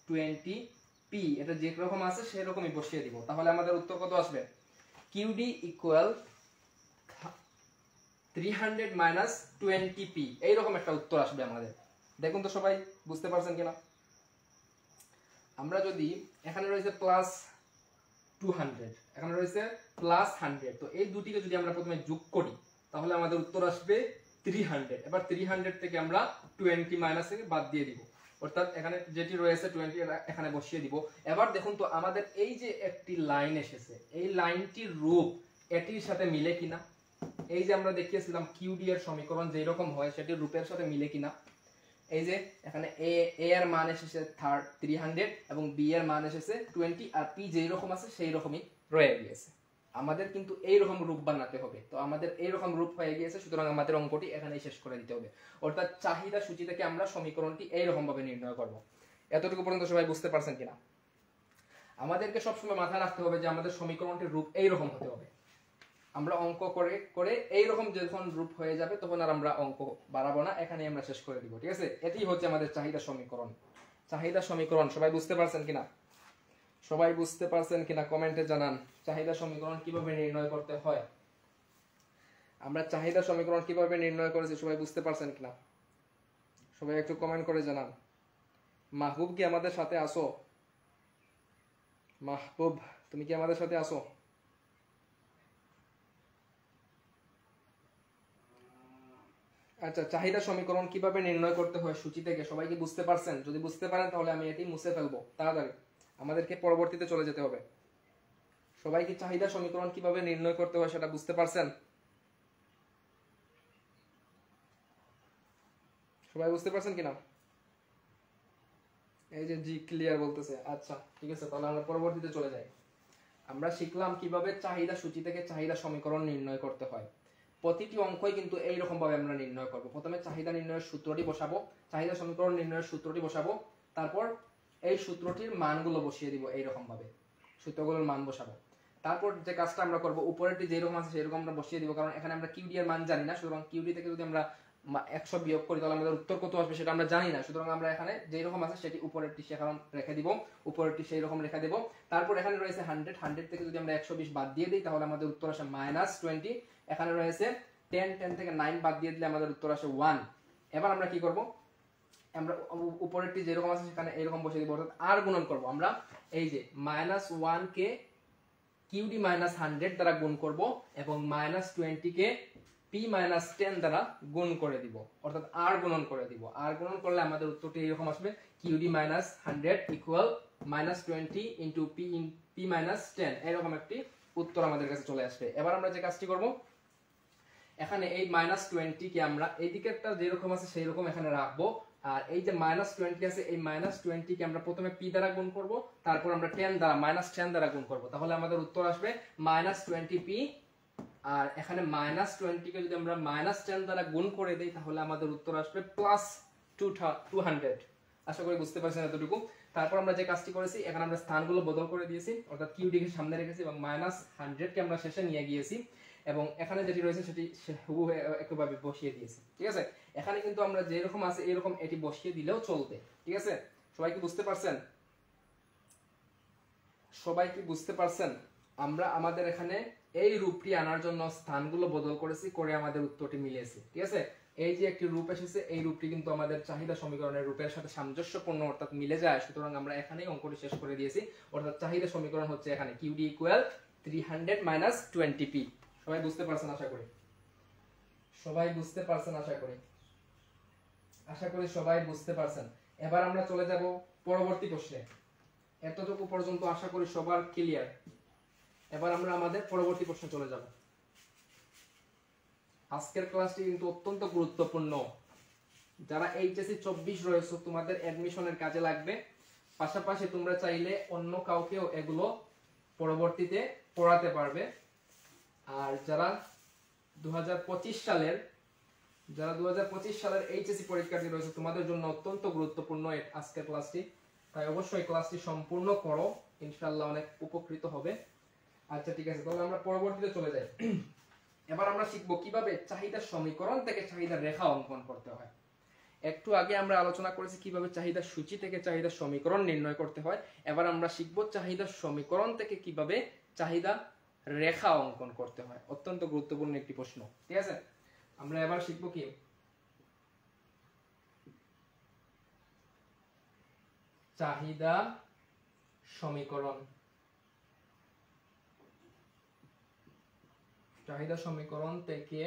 A: 20p, এটা যে রকম আছে সেই রকমই বসিয়ে দিব। তাহলে আমাদের উত্তর কত আসবে? QD ইকুয়াল 300 মাইনাস 20p, এইরকম একটা উত্তর আসবে আমাদের। দেখুন তো সবাই বুঝতে পারছেন কিনা। আমরা যদি এখানে রয়েছে প্লাস 200, এখানে রয়েছে প্লাস 100, তো এই দুটিকে যদি আমরা প্রথমে যোগ করি তাহলে আমাদের উত্তর আসবে 300। এবার 300 থেকে আমরা 20 মাইনাস থেকে বাদ দিয়ে দিব, অর্থাৎ এখানে যেটি রয়েছে 20 এখানে বসিয়ে দিব। এবার দেখুন তো আমাদের এই যে একটি লাইন এসেছে, এই লাইনটির রূপ এটির সাথে মিলে কিনা। এই যে আমরা দেখিয়েছিলাম QD এর সমীকরণ যেই রকম হয় সেটির রূপের সাথে মিলে কিনা। এই যে এখানে a এর মান এসেছে 300 এবং b এর মান এসেছে 20, আর p যেই রকম আছে সেই রকমই রয়ে গিয়েছে। আমাদের কিন্তু এই রকম রূপ বানাতে হবে, তো আমাদের এই রকম রূপ হয়ে গিয়েছে, সুতরাং আমাদের অঙ্কটি এখানেই শেষ করে দিতে হবে। অর্থাৎ চাহিদা সূচি থেকে আমরা সমীকরণটি এই রকম ভাবে নির্ণয় করব। এতটুকু পর্যন্ত সবাই বুঝতে পারছেন কিনা? আমাদেরকে সবসময় মাথায় রাখতে হবে যে আমাদের সমীকরণটির রূপ এই রকম হতে হবে। আমরা অঙ্ক করে করে এইরকম যখন রূপ হয়ে যাবে তখন আর আমরা অঙ্ক বাড়াবো না, এখানে আমরা শেষ করে দিব। ঠিক আছে, এটি হচ্ছে আমাদের চাহিদা সমীকরণ। চাহিদা সমীকরণ সবাই বুঝতে পারছেন কিনা? সবাই বুঝতে পারছেন কিনা কমেন্টে জানান। চাহিদা সমীকরণ কিভাবে নির্ণয় করতে হয়, আমরা চাহিদা সমীকরণ কিভাবে নির্ণয় করেছি সবাই বুঝতে পারছেন কিনা? সবাই একটু কমেন্ট করে জানান। মাহবুব কি আমাদের সাথে আসো? মাহবুব তুমি কি আমাদের সাথে আসো? আচ্ছা, চাহিদা সমীকরণ কিভাবে নির্ণয় করতে হয় সূচি থেকে সবাই কি বুঝতে পারছেন? যদি বুঝতে পারেন তাহলে আমি এটি মুছে ফেলবো তাড়াতাড়ি, আমাদেরকে পরবর্তীতে চলে যেতে হবে। সবাই কি চাহিদা সমীকরণ কিভাবে নির্ণয় করতে হয় সেটা বুঝতে পারছেন? সবাই বুঝতে পারছেন কিনা? এই যে জি ক্লিয়ার বলতেছে। আচ্ছা ঠিক আছে, তাহলে আমরা পরবর্তীতে চলে যাই। আমরা শিখলাম কিভাবে চাহিদা সূচি থেকে চাহিদা সমীকরণ নির্ণয় করতে হয়। প্রতিটি অঙ্কই কিন্তু এইরকম ভাবে আমরা নির্ণয় করব। প্রথমে চাহিদা নির্ণয়ের সূত্রটি বসাবো, চাহিদা সমীকরণ নির্ণয়ের সূত্রটি বসাবো, তারপর এই সূত্রটির মানগুলো বসিয়ে দিব, এইরকম ভাবে সূত্রগুলোর মান বসাবো। তারপর যে কাজটা আমরা করব, উপরেরটি যেরকম আছে সেরকম আমরা বসিয়ে দিব, কারণ এখানে আমরা QD এর মান জানি না। সুতরাং QD থেকে যদি আমরা 100 বিয়োগ করি তাহলে আমাদের উত্তর কত আসবে সেটা আমরা জানি না। সুতরাং আমরা এখানে যেই রকম আছে সেটি উপরেরটি সেখানে রেখে দিব, উপরেরটি সেই রকম রেখে দেব। তারপর এখানে রয়েছে 100 থেকে যদি আমরা 120 বাদ দিয়ে দিই তাহলে আমাদের উত্তর আসে -20। এখানে রয়েছে 10 থেকে 9 বাদ দিয়ে দিলে আমাদের উত্তর আসে 1। এবার আমরা কি করব, আমরা উপরেরটি যেরকম আছে সেখানে এরকম বসিয়ে দিব, অর্থাৎ আর গুণন করব। আমরা এই যে -1 কে QD -100 দ্বারা গুণ করব এবং -20 কে p-10 দ্বারা গুণ করে দিব, অর্থাৎ আর গুণন করে দিব। আর গুণন করলে আমাদের উত্তরটি এরকম আসবে, QD -100 ইকুয়াল -20 ইনটু p-10, এরকম একটি উত্তর আমাদের কাছে চলে আসবে। এবার আমরা যে কাজটি করব, এখানে এই -20 কে আমরা এই দিকেরটা যেরকম আছে সেই রকম এখানে রাখবো, আর এই যে -20 আছে এই -20 কে আমরা প্রথমে p দ্বারা গুণ করব, তারপর আমরা 10 দ্বারা -10 দ্বারা গুণ করব, তাহলে আমাদের উত্তর আসবে -20p। আর এখানে -20 কে যদি আমরা -10 দ্বারা গুণ করে দেই তাহলে আমাদের উত্তর আসবে +200। আশা করি বুঝতে পারছেন এতটুকু। তারপর আমরা যে কাজটি করেছি, এখানে আমরা স্থানগুলো বদল করে দিয়েছি, অর্থাৎ QD কে সামনে রেখেছি এবং -100 কে আমরা শেষে নিয়ে গিয়েছি, এবং এখানে যেটি রয়েছে সেটি হুবহু একইভাবে বসিয়ে দিয়েছি। ঠিক আছে, এখানে কিন্তু আমরা যেরকম আছে এরকম এটি বসিয়ে দিলেও চলবে। ঠিক আছে, সবাই কি বুঝতে পারছেন? সবাই কি বুঝতে পারছেন? আমরা আমাদের এখানে এই রূপটি আনার জন্য স্থানগুলো বদল করেছি, করে আমাদের উত্তরটি মিলিয়েছি। ঠিক আছে, এই যে একটি রূপ এসেছে এই রূপটি কিন্তু আমাদের চাহিদা সমীকরণের রূপের সাথে সামঞ্জস্যপূর্ণ, অর্থাৎ মিলে যায়। সুতরাং আমরা এখানেই অঙ্কটি শেষ করে দিয়েছি, অর্থাৎ চাহিদা সমীকরণ হচ্ছে এখানে QD ইকুয়াল 300 - 20p। সবাই বুঝতে পারছেন আশা করি? সবাই বুঝতে পারছেন আশা করি? আশা করি সবাই বুঝতে পারছেন। এবার আমরা চলে যাব পরবর্তী প্রশ্নে। এতটুকু পর্যন্ত আশা করি সবার ক্লিয়ার। এবার আমরা আমাদের পরবর্তী প্রশ্নে চলে যাব। আজকের ক্লাসটি কিন্তু অত্যন্ত গুরুত্বপূর্ণ। যারা HSC 24 রয়েছে তোমাদের অ্যাডমিশনের কাজে লাগবে, পাশাপাশি তোমরা চাইলে অন্য কাউকেও এগুলো পরবর্তীতে পড়াতে পারবে। আর যারা 2025 সালের HSC পরীক্ষার্থী রয়েছে তোমাদের জন্য অত্যন্ত গুরুত্বপূর্ণ আজকের ক্লাসটি, তাই অবশ্যই ক্লাসটি সম্পূর্ণ করো, ইনশাআল্লাহ অনেক উপকৃত হবে। আচ্ছা ঠিক আছে, তাহলে আমরা পরবর্তীতে চলে যাই। এবার আমরা শিখব কিভাবে চাহিদা সমীকরণ থেকে চাহিদা রেখা অঙ্কন করতে হয়। একটু আগে আমরা আলোচনা করেছি কিভাবে চাহিদার সূচি থেকে চাহিদার সমীকরণ নির্ণয় করতে হয়। এবার আমরা শিখব চাহিদার সমীকরণ থেকে কিভাবে চাহিদা রেখা অঙ্কন করতে হয়। অত্যন্ত গুরুত্বপূর্ণ একটি প্রশ্ন, ঠিক আছে। আমরা এবার শিখব কি চাহিদা সমীকরণ। চাহিদা সমীকরণ থেকে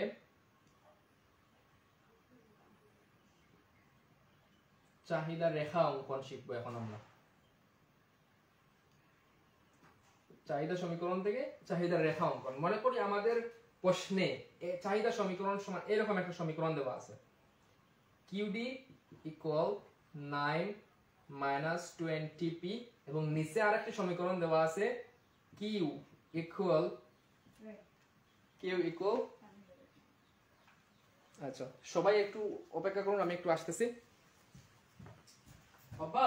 A: চাহিদা রেখা অঙ্কন শিখবো এখন আমরা। চাহিদা সমীকরণ থেকে চাহিদা রেখা অঙ্কন। মনে করি আমাদের প্রশ্নে চাহিদা সমীকরণ সমান এরকম একটা সমীকরণ দেওয়া আছে, QD ইকুয়াল 9 মাইনাস 20p, এবং নিচে আরেকটি সমীকরণ দেওয়া আছে Q ইকুয়াল আচ্ছা সবাই একটু অপেক্ষা করুন, আমি একটু আসতেছি। বাবা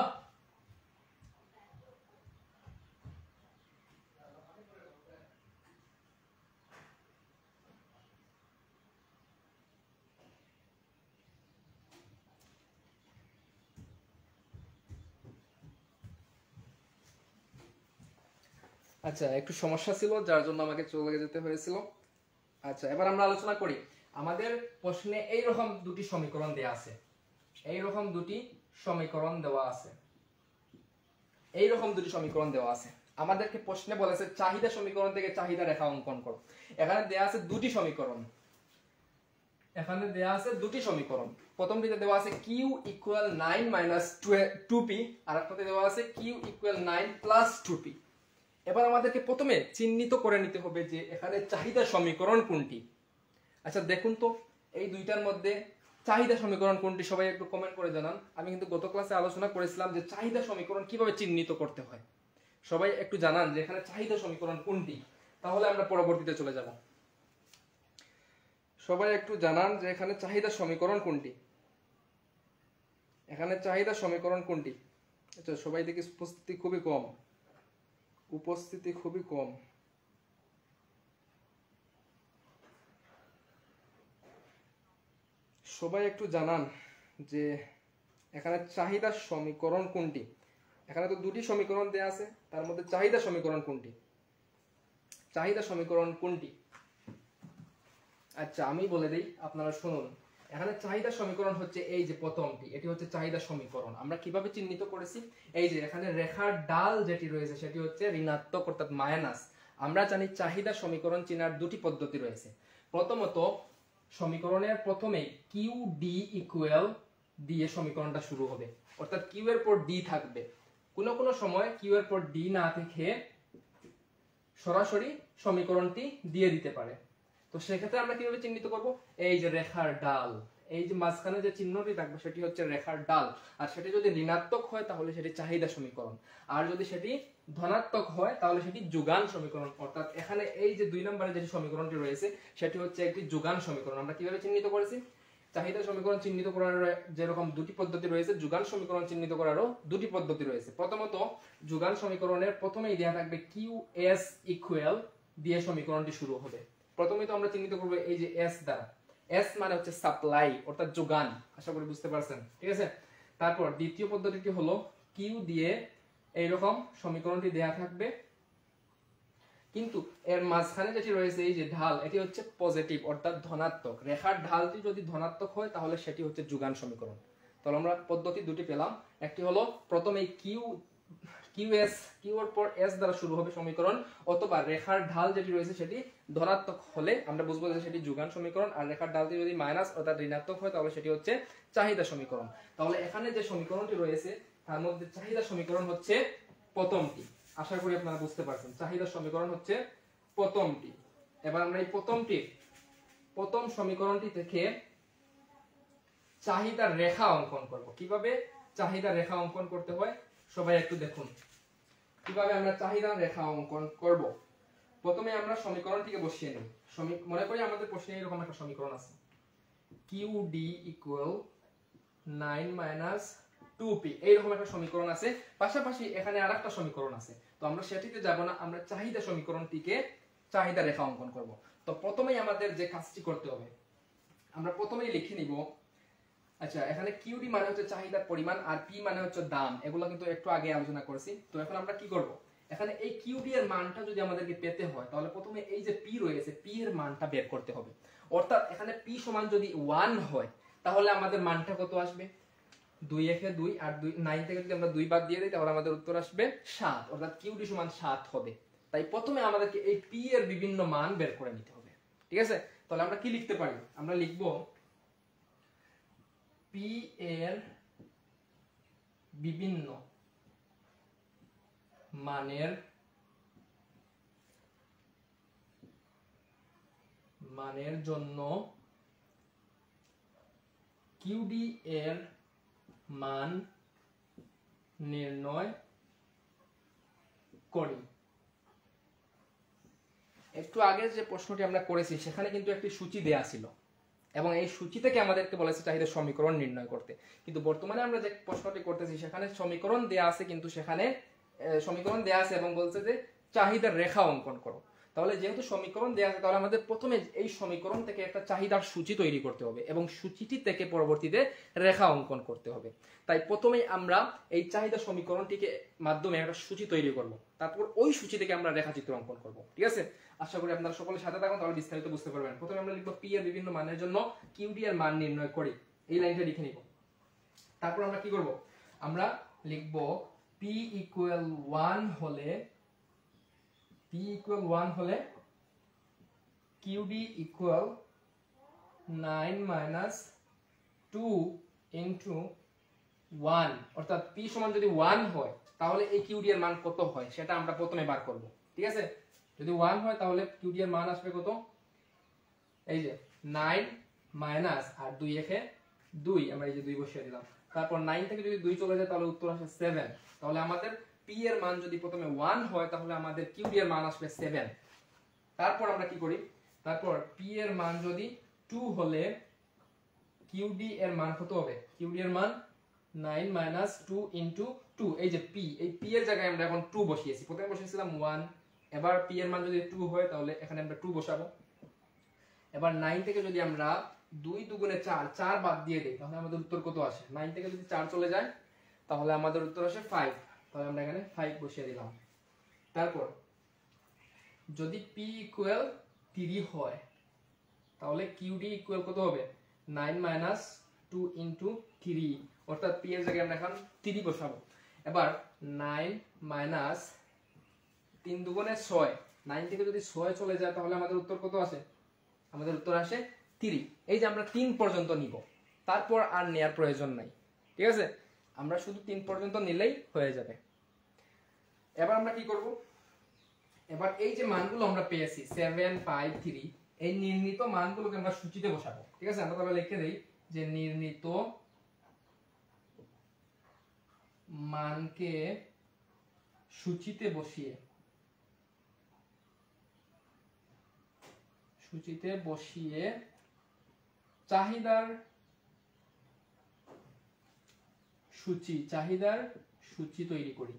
A: আচ্ছা একটু সমস্যা ছিল যার জন্য আমাকে চলে যেতে হয়েছিল। আচ্ছা এবার আমরা আলোচনা করি। আমাদের প্রশ্নে এইরকম দুটি সমীকরণ দেওয়া আছে, এইরকম দুটি সমীকরণ দেওয়া আছে, এইরকম দুটি সমীকরণ দেওয়া আছে। আমাদেরকে প্রশ্নে বলেছে চাহিদা সমীকরণ থেকে চাহিদা রেখা অঙ্কন করো। এখানে দেওয়া আছে দুটি সমীকরণ, এখানে দেওয়া আছে দুটি সমীকরণ। প্রথমটিতে দেওয়া আছে q ইকুয়াল 9 মাইনাস 2p, আর একটাতে দেওয়া আছে q ইকুয়াল 9 প্লাস 2p। এবার আমাদেরকে প্রথমে চিহ্নিত করে নিতে হবে যে এখানে চাহিদা সমীকরণ কোনটি। আচ্ছা দেখুন তো এই দুইটার মধ্যে চাহিদা সমীকরণ কোনটি, সবাই একটু কমেন্ট করে জানান। আমি কিন্তু গত ক্লাসে আলোচনা করেছিলাম যে চাহিদা সমীকরণ কিভাবে চিহ্নিত করতে হয়। সবাই একটু জানান যে এখানে চাহিদা সমীকরণ কোনটি, তাহলে আমরা পরবর্তীতে চলে যাব। সবাই একটু জানান যে এখানে চাহিদা সমীকরণ কোনটি, এখানে চাহিদা সমীকরণ কোনটি। আচ্ছা সবাই দেখি উপস্থিতি খুবই কম, উপস্থিতি খুবই কম। সবাই একটু জানান যে এখানে চাহিদা সমীকরণ কোনটি। এখানে তো দুটি সমীকরণ দেয়া আছে, তার মধ্যে চাহিদা সমীকরণ কোনটি, চাহিদা সমীকরণ কোনটি। আচ্ছা আমি বলে দেই, আপনারা শুনুন। এখানে চাহিদা সমীকরণ হচ্ছে এই যে প্রথমটি, এটি হচ্ছে চাহিদা সমীকরণ। আমরা কিভাবে চিহ্নিত করেছি, এই যে এখানে রেখার ডাল যেটি রয়েছে সেটি হচ্ছে ঋণাত্মক অর্থাৎ মাইনাস। আমরা জানি চাহিদা সমীকরণ চেনার দুটি পদ্ধতি রয়েছে। প্রথমত সমীকরণের প্রথমেই কিউ ডি ইকুয়াল দিয়ে সমীকরণটা শুরু হবে, অর্থাৎ কিউ এর পর ডি থাকবে। কোনো কোনো সময় কিউ এর পর ডি না থেকে সরাসরি সমীকরণটি দিয়ে দিতে পারে। তো সেক্ষেত্রে আমরা কিভাবে চিহ্নিত করব, এই যে রেখার ডাল, এই যে মাঝখানে যে চিহ্নটি থাকবে সেটি হচ্ছে রেখার ডাল। আর সেটি যদি ঋণাত্মক হয় তাহলে সেটি চাহিদা সমীকরণ, আর যদি সেটি ধনাত্মক হয় তাহলে সেটি যোগান সমীকরণ। অর্থাৎ এখানে এই যে 2 নম্বরে যে সমীকরণটি রয়েছে সেটি হচ্ছে একটি যোগান সমীকরণ। আমরা কিভাবে চিহ্নিত করেছি, চাহিদা সমীকরণ চিহ্নিত করার যেরকম দুটি পদ্ধতি রয়েছে, যোগান সমীকরণ চিহ্নিত করারও দুটি পদ্ধতি রয়েছে। প্রথমত যোগান সমীকরণের প্রথমেই দেয়া থাকবে কিউ এস ইকুয়াল দিয়ে সমীকরণটি শুরু হবে। প্রথমে তো আমরা চিহ্নিত করব এই যে এস দ্বারা, এস মানে হচ্ছে সাপ্লাই অর্থাৎ যোগান, আশা করি বুঝতে পারছেন, ঠিক আছে। তারপর দ্বিতীয় পদ্ধতিটি হলো কিউ দিয়ে এইরকম সমীকরণটি দেয়া থাকবে, কিন্তু এর মাঝখানে যেটি রয়েছে এই যে ঢাল, এটি হচ্ছে পজিটিভ অর্থাৎ ধনাত্মক। রেখার ঢালটি যদি ধনাত্মক হয় তাহলে সেটি হচ্ছে যোগান সমীকরণ। তাহলে আমরা পদ্ধতি দুটি পেলাম, একটি হলো প্রথমে কিউ এর পর এস দ্বারা শুরু হবে সমীকরণ, অথবা রেখার ঢাল যেটি রয়েছে সেটি ধনাত্মক হলে আমরা বুঝবো যে সেটি যোগান সমীকরণ, আর রেখার ঢালটি যদি মাইনাস অর্থাৎ ঋণাত্মক হয় তাহলে সেটি হচ্ছে চাহিদা সমীকরণ। তাহলে এখানে যে সমীকরণটি রয়েছে তার মধ্যে চাহিদা সমীকরণ হচ্ছে প্রথমটি। আশা করি আপনারা বুঝতে পারছেন, চাহিদা সমীকরণ হচ্ছে প্রথমটি। এবার আমরা এই প্রথম সমীকরণটি থেকে চাহিদা রেখা অঙ্কন করব। কিভাবে চাহিদা রেখা অঙ্কন করতে হয় সবাই একটু দেখুন, কিভাবে আমরা চাহিদা রেখা অঙ্কন করব। প্রথমে আমরা সমীকরণটিকে বসিয়ে নিই। মনে করি আমাদের প্রশ্নে এরকম একটা সমীকরণ আছে, QD ইকুয়াল 9 মাইনাস 2p, এইরকম একটা সমীকরণ আছে। পাশাপাশি এখানে আরেকটা সমীকরণ আছে, তো আমরা সেটিতে যাব না, আমরা চাহিদা সমীকরণটিকে চাহিদা রেখা অঙ্কন করব। তো প্রথমেই আমাদের যে কাজটি করতে হবে, আমরা প্রথমেই লিখে নিব আচ্ছা, এখানে কিউডি মানে হচ্ছে চাহিদার পরিমাণ আর পি মানে হচ্ছে দাম, এগুলো কিন্তু একটু আগে আলোচনা করেছি। তো এখন আমরা কি করব, এখানে এই কিউডি এর মানটা যদি আমাদেরকে পেতে হয় তাহলে প্রথমে এই যে পি রয়েছে পি এর মানটা বের করতে হবে। অর্থাৎ এখানে পি সমান যদি 1 হয় তাহলে আমাদের মানটা কত আসবে, 2 একে 2 আর 2 9 থেকে যদি আমরা 2 বাদ দিয়ে দিই তাহলে আমাদের উত্তর আসবে 7, অর্থাৎ কিউডি সমান 7 হবে। তাই প্রথমে আমাদেরকে এই পি এর বিভিন্ন মান বের করে নিতে হবে। ঠিক আছে, তাহলে আমরা কি লিখতে পারি, আমরা লিখব পি এর বিভিন্ন মানের জন্য কিউডি এর মান নির্ণয় করি। একটু আগে যে প্রশ্নটি আমরা করেছি সেখানে কিন্তু একটি সূচি দেয়া ছিল এবং এই সূচি থেকে আমাদেরকে বলেছে চাহিদার সমীকরণ নির্ণয় করতে, কিন্তু বর্তমানে আমরা যে প্রশ্নটি করতেছি সেখানে সমীকরণ দেয়া আছে, কিন্তু সেখানে সমীকরণ দেয়া আছে এবং বলছে যে চাহিদার রেখা অঙ্কন করো। তাহলে যেহেতু সমীকরণ দেয়া আছে তাহলে আমাদের প্রথমে এই সমীকরণ থেকে একটা চাহিদার সূচি তৈরি করতে হবে এবং সূচিটি থেকে পরবর্তীতে রেখা অঙ্কন করতে হবে। তাই প্রথমেই আমরা এই চাহিদা সমীকরণটিকে মাধ্যমে একটা সূচি তৈরি করব, তারপর ওই সূচি থেকে আমরা রেখাচিত্র অঙ্কন করব। ঠিক আছে, আশা করি আপনারা সকলের সাথে থাকুন, তাহলে বিস্তারিত বুঝতে পারবেন। প্রথমে আমরা লিখব পি এর বিভিন্ন মানের জন্য কিউডি এর মান নির্ণয় করি, এই লাইনটা লিখে নিব। তারপর আমরা কি করব, আমরা লিখব পি ইকুয়াল 1 হলে কিউডি ইকুয়াল 9 মাইনাস 2 ইনটু 1, অর্থাৎ পি সমান যদি 1 হয় তাহলে এই কিউডি এর মান কত হয় সেটা আমরা প্রথমে বার করব। ঠিক আছে, যদি 1 হয় তাহলে কিউডি এর মান আসবে কত, এই যে 9 মাইনাস আর 2 একে 2, আমরা এই যে 2 বসিয়ে দিলাম। তারপর 9 থেকে যদি 2 চলে যায় তাহলে উত্তর আসে 7। তাহলে আমাদের পি এর মান যদি প্রথমে 1 হয় তাহলে আমাদের কিউডি এর মান আসবে 7। তারপর আমরা কি করি, তারপর পি এর মান যদি 2 হলে কিউডি এর মান কত হবে, কিউডি এর মান 9 মাইনাস 2 ইনটু 2, এই যে পি, এই পি এর জায়গায় আমরা এখন 2 বসিয়েছি, প্রথমে বসিয়েছিলাম 1, এবার পি এর মান যদি 2 হয় তাহলে এখানে আমরা 2 বসাবো। এবার 9 থেকে যদি আমরা 2 দুগুণে 4 4 বাদ দিয়ে দেই তাহলে আমাদের উত্তর কত আসে, 9 থেকে যদি 4 চলে যায় তাহলে আমাদের উত্তর আসে 5, তাহলে আমরা এখানে 5 বসিয়ে দিলাম। তারপর যদি পি ইকুয়াল 3 হয় তাহলে কিউডি ইকুয়াল কত হবে, 9 মাইনাস 2 ইনটু 3, অর্থাৎ পি এর জায়গায় আমরা এখন 3 বসাবো। এবার 9 মাইনাস 3 দুগুণে 6, 9 থেকে যদি 6 চলে যায় তাহলে আমাদের উত্তর কত আসে, আমাদের উত্তর আসে 3। এই যে আমরা 3 পর্যন্ত নিব, তারপর আর নেয়ার প্রয়োজন নাই। ঠিক আছে, আমরা শুধু 3 পর্যন্ত নিলেই হয়ে যাবে। এবার আমরা কি করব, এবার এই যে মানগুলো আমরা পেয়েছি 7 5 3, এই নির্ণীত মানগুলোকে আমরা সূচিতে বসাবো। ঠিক আছে, আমরা তাহলে লিখে দেই যে নির্ণীত মানকে সূচিতে বসিয়ে চাহিদার সূচি তৈরি করি।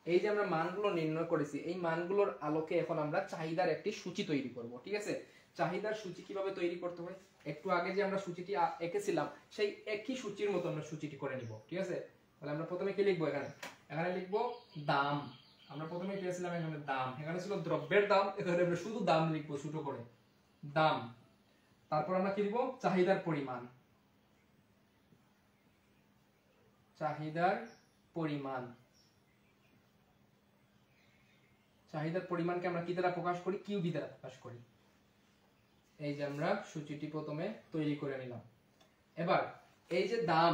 A: এই যে আমরা মানগুলো নির্ণয় করেছি এই মানগুলোর আলোকে এখন আমরা চাহিদার একটি সূচি তৈরি করব। ঠিক আছে, চাহিদার সূচি কিভাবে তৈরি করতে হয়, একটু আগে যে আমরা সূচিটি এঁকেছিলাম সেই একই সূচির মতো আমরা সূচিটি করে নিব। ঠিক আছে, তাহলে আমরা প্রথমে কি লিখবো, এখানে লিখবো দাম। আমরা প্রথমে পেয়েছিলাম এখানে দাম, এখানে ছিল দ্রব্যের দাম, এখানে আমরা শুধু দাম লিখবো ছোট করে দাম। তারপর আমরা কি লিখবো, চাহিদার পরিমাণ, চাহিদার পরিমাণকে আমরা কি দ্বারা প্রকাশ করি, কিউডি দ্বারা প্রকাশ করি। এই যে আমরা সূচিটি প্রথমে তৈরি করে নিলাম। এবার এই যে দাম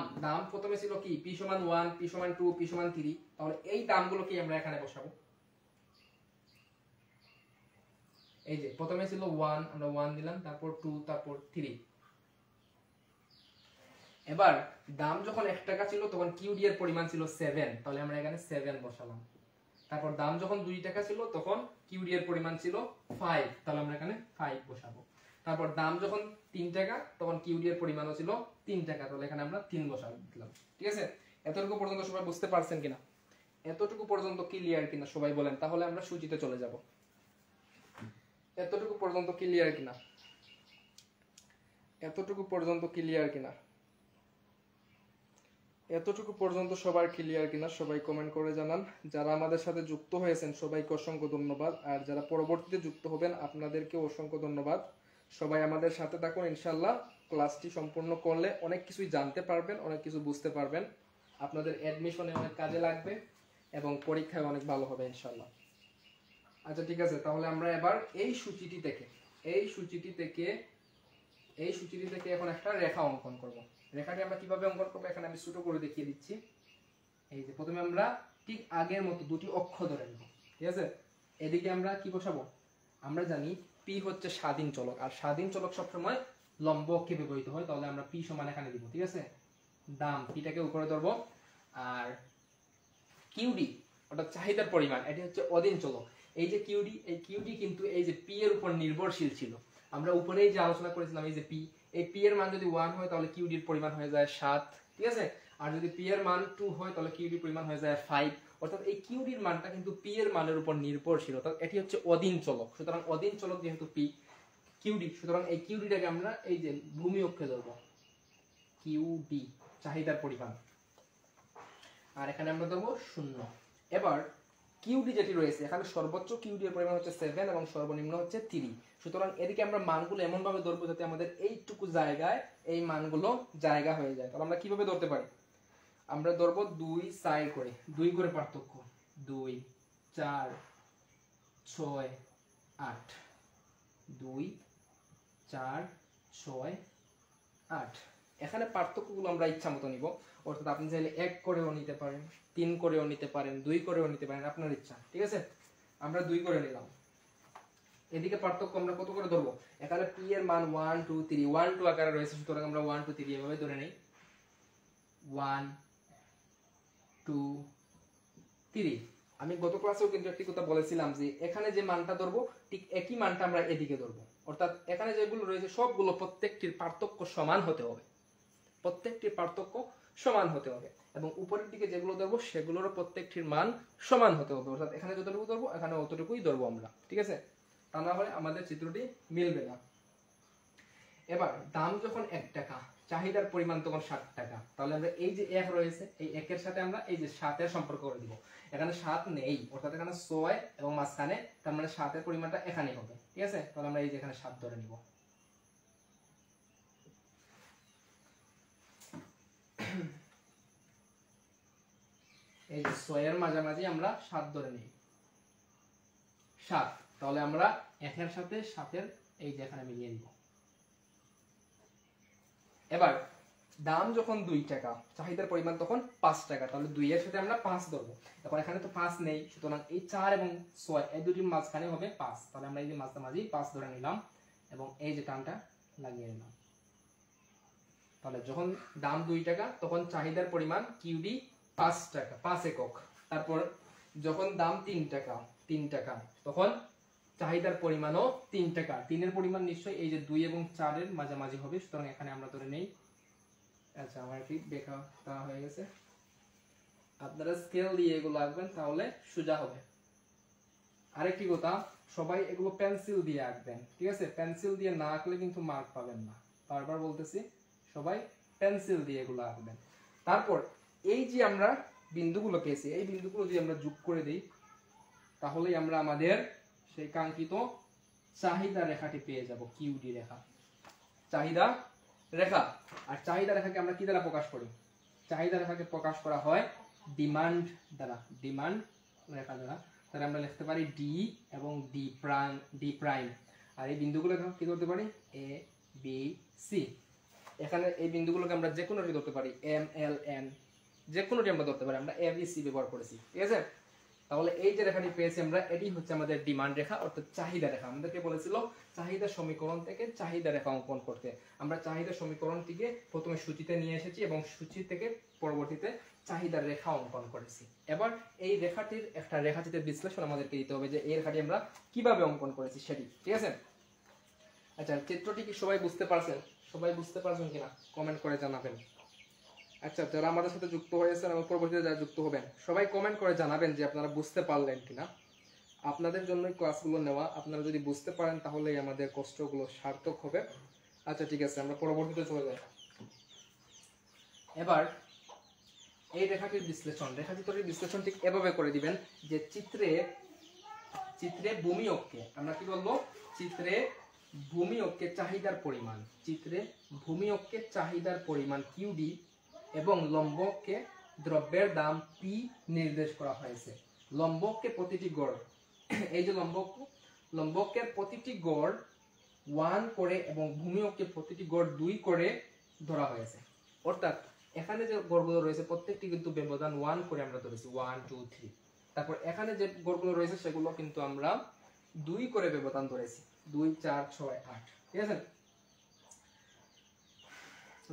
A: প্রথমে ছিল কি পি সমান 1, পি সমান 2, পি সমান 3, তাহলে এই দামগুলোকে আমরা এখানে বসাবো। এই যে প্রথমে ছিল 1, আমরা 1 দিলাম, তারপর 2, তারপর 3। এবার দাম যখন 1 টাকা ছিল তখন কিউডি এর পরিমাণ ছিল 7, তাহলে আমরা এখানে 7 বসালাম। তারপর দাম যখন 2 টাকা ছিল তখন কিউডি এর পরিমাণ ছিল 5, তাহলে আমরা এখানে 5 বসাবো। তারপর দাম যখন 3 টাকা তখন কিউডি এর পরিমাণও ছিল 3 টাকা, তাহলে এখানে আমরা 3 বসাবো দিলাম। ঠিক আছে, এতটুকু পর্যন্ত সবাই বুঝতে পারছেন কিনা, এতটুকু পর্যন্ত ক্লিয়ার কিনা সবাই বলেন, তাহলে আমরা সূচিতে চলে যাব। এতটুকু পর্যন্ত ক্লিয়ার কিনা? এতটুকু পর্যন্ত ক্লিয়ার কিনা? এতটুকু পর্যন্ত সবার ক্লিয়ার কিনা সবাই কমেন্ট করে জানান। যারা আমাদের সাথে যুক্ত হয়েছেন সবাইকে অসংখ্য ধন্যবাদ, আর যারা পরবর্তীতে যুক্ত হবেন আপনাদেরকে অসংখ্য ধন্যবাদ। সবাই আমাদের সাথে থাকুন, ইনশাল্লাহ ক্লাসটি সম্পূর্ণ করলে অনেক কিছুই জানতে পারবেন, অনেক কিছু বুঝতে পারবেন, আপনাদের অ্যাডমিশনে অনেক কাজে লাগবে এবং পরীক্ষায় অনেক ভালো হবে ইনশাল্লাহ। আচ্ছা ঠিক আছে, তাহলে আমরা এবার এই সূচিটি থেকে এখন একটা রেখা অঙ্কন করব। রেখাটি আমরা কিভাবে অঙ্কন করবো এখানে আমি ছোট করে দেখিয়ে দিচ্ছি। এই যে প্রথমে আমরা ঠিক আগের মতো দুটি অক্ষ ধরে নেব, ঠিক আছে। এদিকে আমরা কি বসাবো? আমরা জানি পি হচ্ছে স্বাধীন চলক, আর স্বাধীন চলক সবসময় লম্ব অক্ষে ব্যবহৃত হয়, তাহলে আমরা পি সমান এখানে দিব, ঠিক আছে। দাম পিটাকে উপরে ধরবো, আর কিউডি অর্থাৎ চাহিদার পরিমাণ, এটি হচ্ছে অধীন চলক। এই যে কিউডি, এই কিউডি কিন্তু এই যে পি এর উপর নির্ভরশীল ছিল। আমরা উপরেই যে আলোচনা করেছিলাম এই যে পি, এই পি এর মান যদি 1 হয় তাহলে কিউডির পরিমাণ হয়ে যায় 7, ঠিক আছে। আর যদি পি এর মান 2 হয় তাহলে কিউডির পরিমাণ হয়ে যায় 5, অর্থাৎ এই কিউডির মানটা কিন্তু পি এর মানের উপর নির্ভরশীল, অর্থাৎ এটি হচ্ছে অধীন চলক। সুতরাং অধীন চলক যেহেতু পি কিউডি, সুতরাং এই কিউডিটাকে আমরা এই যে ভূমি অক্ষে ধরব, কিউডি চাহিদার পরিমাণ, আর এখানে আমরা ধরবো 0। এবার কিউডি যেটি রয়েছে এখানে সর্বোচ্চ কিউডি এর পরিমাণ হচ্ছে 7 এবং সর্বনিম্ন হচ্ছে 3। সুতরাং এদিকে আমরা মানগুলো এমন ভাবে ধরবো যাতে আমাদের এইটুকু জায়গায় এই মানগুলো জায়গা হয়ে যায়। তাহলে আমরা কিভাবে ধরতে পারি? আমরা ধরবো 2 সাইড করে, 2 করে পার্থক্য, 2 4 6 8, 2 4 6 8। এখানে পার্থক্যগুলো আমরা ইচ্ছা মতো নিব, অর্থাৎ আপনি চাইলে 1 করেও নিতে পারেন, 3 করেও নিতে পারেন, 2 করেও নিতে পারেন, আপনার ইচ্ছা, ঠিক আছে। আমরা 2 করে নিলাম। এদিকে পার্থক্য আমরা কত করে ধরবো? এখানে পি এর মান 1 2 3, 1 2 আকারে রয়েছে, সুতরাং আমরা 1 2 3 এভাবে ধরে নেই, 1 2 3। আমি গত ক্লাসেও কিন্তু একটি কথা বলেছিলাম যে এখানে যে মানটা ধরবো ঠিক একই মানটা আমরা এদিকে ধরবো, অর্থাৎ এখানে যেগুলো রয়েছে সবগুলো প্রত্যেকটির পার্থক্য সমান হতে হবে, প্রত্যেকটির পার্থক্য সমান হতে হবে, এবং উপরের দিকে যেগুলো ধরবো সেগুলোরও প্রত্যেকটির মান সমান হতে হবে, অর্থাৎ এখানে যতটুকু ধরবো এখানে অতটুকুই ধরবো আমরা, ঠিক আছে। তা না হলে আমাদের চিত্রটি মিলবে না। এবার দাম যখন 1 টাকা, চাহিদার পরিমাণ তখন 7 টাকা, তাহলে আমরা এই যে 1 রয়েছে এই 1 এর সাথে আমরা এই যে 7 এর সম্পর্ক করে দিব। এখানে 7 নেই, অর্থাৎ এখানে 6 এবং মাঝখানে, তার মানে 7 এর পরিমাণটা এখানেই হবে, ঠিক আছে। তাহলে আমরা এই যে এখানে 7 ধরে নিব। এই যে 6 এর মাঝামাঝি আমরা 7 ধরে নিই, 7। তাহলে আমরা 1 এর সাথে 7 এর এই যে এখানে মিলিয়ে দিব। এবার দাম যখন 2 টাকা, চাহিদার পরিমাণ তখন 5 টাকা, তাহলে 2 এর সাথে আমরা 5 ধরবো। এখন এখানে তো 5 নেই, সুতরাং এই 4 এবং 6 এই দুটির মাঝখানে হবে 5, তাহলে আমরা এই যে মাঝামাঝি 5 ধরে নিলাম এবং এই যে টানটা লাগিয়ে নিলাম। তাহলে যখন দাম 2 টাকা তখন চাহিদার পরিমাণ কিউডি 5 টাকা, 5 একক। তারপর যখন দাম 3 টাকা, 3 টাকা, তখন চাহিদার পরিমাণও 3 টাকা। 3 এর পরিমাণ নিশ্চয়ই এই যে 2 এবং 4 এর মাঝামাঝি হবে, সুতরাং এখানে আমরা ধরে নেই। আচ্ছা আমার ঠিক দেখা হয়ে গেছে, আপনারা স্কেল দিয়ে এগুলো আঁকবেন তাহলে সোজা হবে। আরেকটি কথা, সবাই এগুলো পেন্সিল দিয়ে আঁকবেন, ঠিক আছে। পেন্সিল দিয়ে না আঁকলে কিন্তু মার্ক পাবেন না, বারবার বলতেছি, সবাই পেন্সিল দিয়ে এগুলো আঁকবেন। তারপর এই যে আমরা বিন্দুগুলো পেয়েছি, এই বিন্দুগুলো যদি আমরা যোগ করে দিই তাহলেই আমরা আমাদের সেই কাঙ্ক্ষিত চাহিদা রেখাটি পেয়ে যাব, কিউডি রেখা, চাহিদা রেখা। আর চাহিদা রেখাকে আমরা কি দ্বারা প্রকাশ করি? চাহিদা রেখাকে প্রকাশ করা হয় ডিমান্ড দ্বারা, ডিমান্ড রেখা দ্বারা। তাহলে আমরা লিখতে পারি ডি এবং ডি প্রাইম। আর এই বিন্দুগুলো কি করতে পারি? A B C. এখানে এই বিন্দুগুলোকে আমরা যে কোনোটি ধরতে পারি, এম এল এন, যে কোনোটি আমরা ধরতে পারি, আমরা এ বি সি ব্যবহার করেছি, ঠিক আছে। তাহলে এই যে রেখাটি পেয়েছি আমরা, এটি হচ্ছে আমাদের ডিমান্ড রেখা, অর্থাৎ চাহিদা রেখা। আমাদেরকে বলেছিল চাহিদা সমীকরণ থেকে চাহিদা রেখা অঙ্কন করতে। আমরা চাহিদা সমীকরণটিকে প্রথমে সূচিতে নিয়ে এসেছি এবং সূচি থেকে পরবর্তীতে চাহিদার রেখা অঙ্কন করেছি। এবার এই রেখাটির একটা রেখাচিত্রের বিশ্লেষণ আমাদেরকে দিতে হবে যে এই রেখাটি আমরা কিভাবে অঙ্কন করেছি সেটি, ঠিক আছে। আচ্ছা চিত্রটি কি সবাই বুঝতে পারছেন? সবাই বুঝতে পারছেন কিনা কমেন্ট করে জানাবেন। আচ্ছা যারা আমাদের সাথে যুক্ত হয়েছেন এবং পরবর্তীতে যারা যুক্ত হবেন সবাই কমেন্ট করে জানাবেন যে আপনারা বুঝতে পারলেন কিনা। আপনাদের জন্যই ক্লাসগুলো নেওয়া, আপনারা যদি বুঝতে পারেন তাহলেই আমাদের কষ্টগুলো সার্থক হবে। আচ্ছা ঠিক আছে, আমরা পরবর্তীতে চলে যাই। এবার এই রেখাটির বিশ্লেষণ, রেখাচিত্রটির বিশ্লেষণ ঠিক এভাবে করে দিবেন যে চিত্রে ভূমি অক্ষে আমরা কি বলবো, চিত্রে ভূমি অক্ষে চাহিদার পরিমাণ, চিত্রে ভূমি অক্ষে চাহিদার পরিমাণ কিউডি এবং লম্ব অক্ষে দ্রব্যের দাম পি নির্দেশ করা হয়েছে। লম্ব অক্ষে প্রতিটি গড়, এই যে লম্ব অক্ষের প্রতিটি গড় 1 করে এবং ভূমি অক্ষে প্রতিটি গড় 2 করে ধরা হয়েছে। অর্থাৎ এখানে যে গড়গুলো রয়েছে প্রত্যেকটি কিন্তু ব্যবধান 1 করে আমরা ধরেছি, 1 2 3। তারপর এখানে যে গড়গুলো রয়েছে সেগুলো কিন্তু আমরা 2 করে ব্যবধান ধরেছি, 2 4 6 8। ঠিক আছে।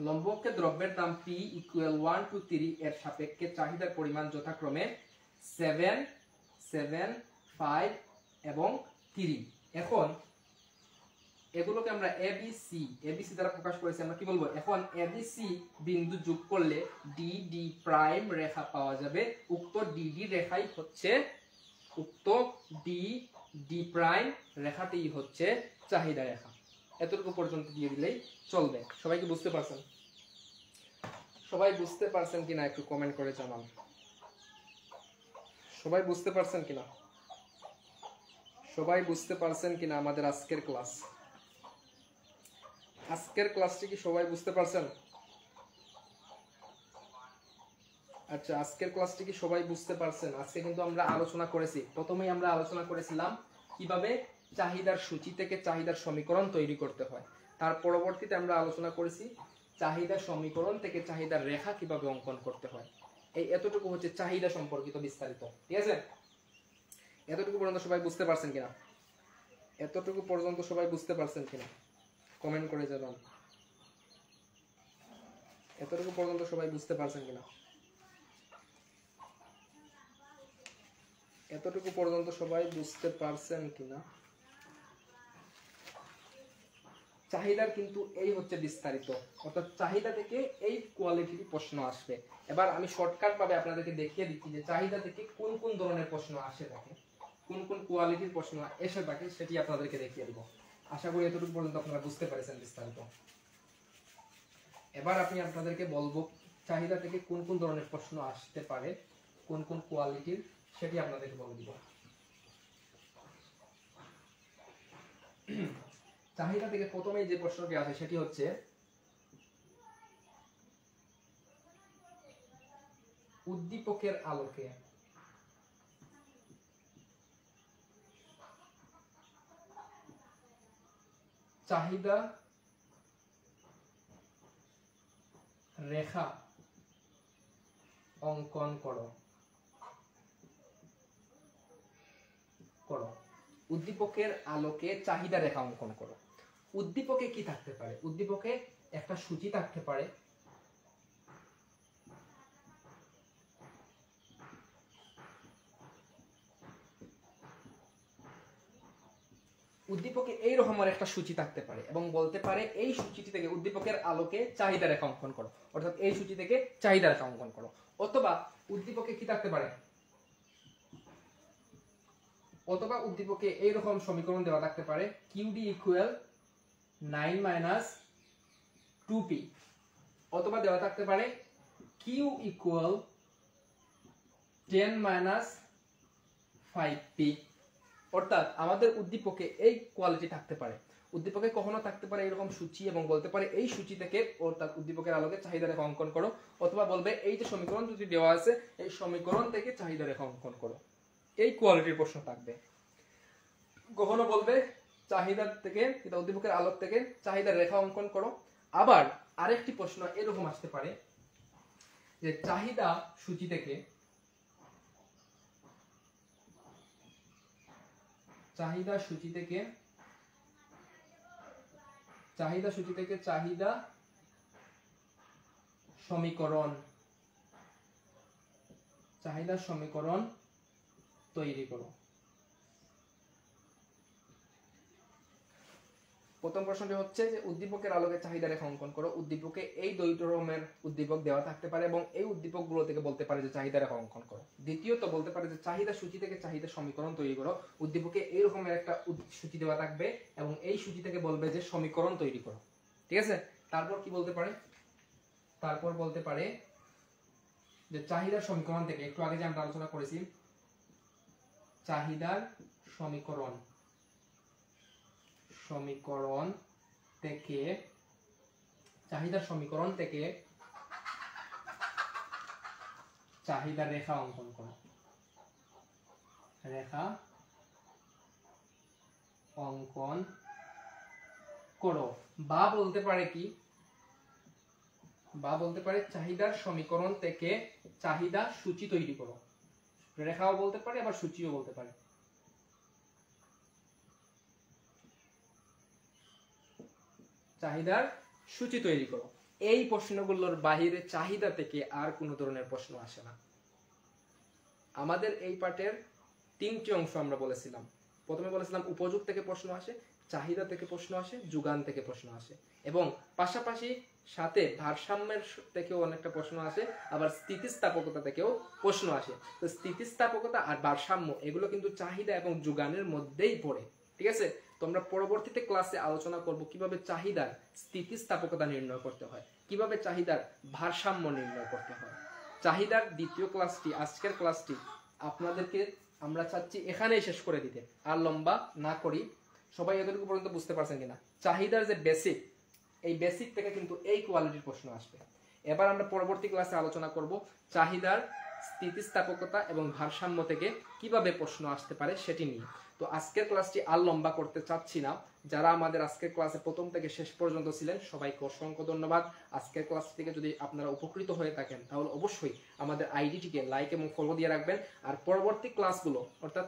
A: লম্ব অক্ষে দ্রব্যের দাম P ইকুয়াল 1 2 3 এর সাপেক্ষে চাহিদার পরিমাণ যথাক্রমে 7 7 5 এবং 3। এখন এগুলোকে আমরা এবিসি দ্বারা প্রকাশ করেছি। আমরা কি বলবো, এখন এবিসি বিন্দু যোগ করলে ডিডি প্রাইম রেখা পাওয়া যাবে। উক্ত ডিডি রেখাই হচ্ছে, উক্ত ডিডি প্রাইম রেখাটি হচ্ছে চাহিদা রেখা। এতটুকু পর্যন্ত দিয়ে দিলেই চলবে। সবাই কি বুঝতে পারছেন? সবাই বুঝতে পারছেন কিনা একটু কমেন্ট করে জানান। সবাই বুঝতে পারছেন কিনা? সবাই বুঝতে পারছেন কিনা আমাদের আজকের ক্লাস? আজকের ক্লাসটি কি সবাই বুঝতে পারছেন? আচ্ছা, আজকের ক্লাসটি কি সবাই বুঝতে পারছেন? আজকে কিন্তু আমরা আলোচনা করেছি, প্রথমেই আমরা আলোচনা করেছিলাম কিভাবে চাহিদার সূচি থেকে চাহিদার সমীকরণ তৈরি করতে হয়। তার পরবর্তীতে আমরা আলোচনা করেছি চাহিদার সমীকরণ থেকে চাহিদার রেখা কিভাবে অঙ্কন করতে হয়। এই এতটুকু হচ্ছে চাহিদা সম্পর্কিত বিস্তারিত। ঠিক আছে, এতটুকু পর্যন্ত সবাই বুঝতে পারছেন কিনা? এতটুকু পর্যন্ত সবাই বুঝতে পারছেন কিনা কমেন্ট করে জানান। এতটুকু পর্যন্ত সবাই বুঝতে পারছেন কিনা? এতটুকু পর্যন্ত সবাই বুঝতে পারছেন কিনা? চাহিদার কিন্তু এই হচ্ছে বিস্তারিত, অর্থাৎ চাহিদা থেকে এই কোয়ালিটির প্রশ্ন আসবে। এবার আমি শর্টকাট ভাবে আপনাদেরকে দেখিয়ে দিচ্ছি যে চাহিদা থেকে কোন কোন ধরনের প্রশ্ন আসে থাকে, কোন কোন কোয়ালিটির প্রশ্ন এসে থাকে, সেটি আপনাদেরকে দেখিয়ে দেব। আশা করি এতটুকু পর্যন্ত আপনারা বুঝতে পেরেছেন বিস্তারিত। এবার আমি আপনাদেরকে বলবো চাহিদা থেকে কোন কোন ধরনের প্রশ্ন আসতে পারে, কোন কোন কোয়ালিটির, সেটি আপনাদেরকে বলে দিব। চাহিদা থেকে প্রথমেই যে প্রশ্নটি আসে সেটি হচ্ছে উদ্দীপকের আলোকে চাহিদা রেখা অঙ্কন করো। উদ্দীপকের আলোকে চাহিদা রেখা অঙ্কন করো। উদ্দীপকে কি থাকতে পারে? উদ্দীপকে একটা সূচি থাকতে পারে, উদ্দীপকে এই রকমের একটা সূচি থাকতে পারে এবং বলতে পারে এই সূচিটি থেকে উদ্দীপকের আলোকে চাহিদা রেখা অঙ্কন করো, অর্থাৎ এই সূচি থেকে চাহিদা রেখা অঙ্কন করো। অথবা উদ্দীপকে কি থাকতে পারে, অথবা উদ্দীপকে এইরকম সমীকরণ দেওয়া থাকতে পারে কিউডি ইকুয়াল 9 - 2p, অথবা দেওয়া থাকতে পারে কিউ ইকুয়াল 10 - 5p। অর্থাৎ আমাদের উদ্দীপকে এই কোয়ালিটি থাকতে পারে। উদ্দীপকে কখনো থাকতে পারে এরকম সূচি এবং বলতে পারে এই সূচি থেকে, অর্থাৎ উদ্দীপকের আলোকে চাহিদা রেখা অঙ্কন করো, অথবা বলবে এই যে সমীকরণ দুটি দেওয়া আছে এই সমীকরণ থেকে চাহিদা রেখা অঙ্কন করো। এই কোয়ালিটির প্রশ্ন থাকবে। কখনো বলবে চাহিদা থেকে, উদ্দীপকের আলোক থেকে চাহিদার রেখা অঙ্কন করো। আবার আরেকটি প্রশ্ন এরকম আসতে পারে যে চাহিদা সূচি থেকে চাহিদা সমীকরণ তৈরি করো। প্রথম প্রশ্নটি হচ্ছে যে উদ্দীপকের আলোকে চাহিদা রেখা অঙ্কন করো। উদ্দীপকে এই দুই রকমের উদ্দীপক দেওয়া থাকতে পারে এবং এই উদ্দীপকগুলো থেকে বলতে পারে যে চাহিদা রেখা অঙ্কন করো। দ্বিতীয়ত বলতে পারে যে চাহিদা সূচি থেকে চাহিদা সমীকরণ তৈরি করো। উদ্দীপকে এই রকমের একটা সূচি দেওয়া থাকবে এবং এই সূচি থেকে বলবে যে সমীকরণ তৈরি করো। ঠিক আছে, তারপর কি বলতে পারে? তারপর বলতে পারে যে চাহিদার সমীকরণ থেকে, একটু আগে যে আমরা আলোচনা করেছি, চাহিদার সমীকরণ থেকে চাহিদা রেখা অঙ্কন করো। রেখা অঙ্কন করো। বা বলতে পারে কি? বা বলতে পারে চাহিদার সমীকরণ থেকে চাহিদা সূচি তৈরি করো। রেখাও বলতে পারে আবার সূচিও বলতে পারে। চাহিদার সূচি তৈরি করো। এই প্রশ্নগুলোর বাহিরে চাহিদা থেকে আর কোনো ধরনের প্রশ্ন আসে না। আমাদের এই পাঠের তিনটি অংশ আমরা বলেছিলাম। প্রথমে বলেছিলাম উপযোগ থেকে প্রশ্ন আসে, চাহিদা থেকে প্রশ্ন আসে, যোগান থেকে প্রশ্ন আসে, এবং পাশাপাশি সাথে ভারসাম্যের থেকেও অনেকটা প্রশ্ন আসে, আবার স্থিতিস্থাপকতা থেকেও প্রশ্ন আসে। তো স্থিতিস্থাপকতা আর ভারসাম্য এগুলো কিন্তু চাহিদা এবং যোগানের মধ্যেই পড়ে। ঠিক আছে, তো আমরা পরবর্তীতে ক্লাসে আলোচনা করব কিভাবে চাহিদার স্থিতিস্থাপকতা নির্ণয় করতে হয়, কিভাবে চাহিদার ভারসাম্য নির্ণয় করতে হয়। চাহিদার দ্বিতীয় ক্লাসটি, আজকের ক্লাসটি আপনাদেরকে আমরা চাচ্ছি এখানেই শেষ করে দিতে, আর লম্বা না করি। সবাই এতটুকু পর্যন্ত বুঝতে পারছেন কিনা? চাহিদার যে বেসিক, এই বেসিক থেকে কিন্তু এই কোয়ালিটির প্রশ্ন আসবে। এবার আমরা পরবর্তী ক্লাসে আলোচনা করব চাহিদার স্থিতিস্থাপকতা এবং ভারসাম্য থেকে কিভাবে প্রশ্ন আসতে পারে সেটি নিয়ে। তো আজকের ক্লাসটি আর লম্বা করতে চাচ্ছি না। যারা আমাদের আজকের ক্লাসে প্রথম থেকে শেষ পর্যন্ত ছিলেন সবাইকে অসংখ্য ধন্যবাদ। আজকের ক্লাস থেকে যদি আপনারা উপকৃত হয়ে থাকেন তাহলে অবশ্যই আমাদের আইডিটিকে লাইক এবং ফলো দিয়ে রাখবেন। আর পরবর্তী ক্লাসগুলো অর্থাৎ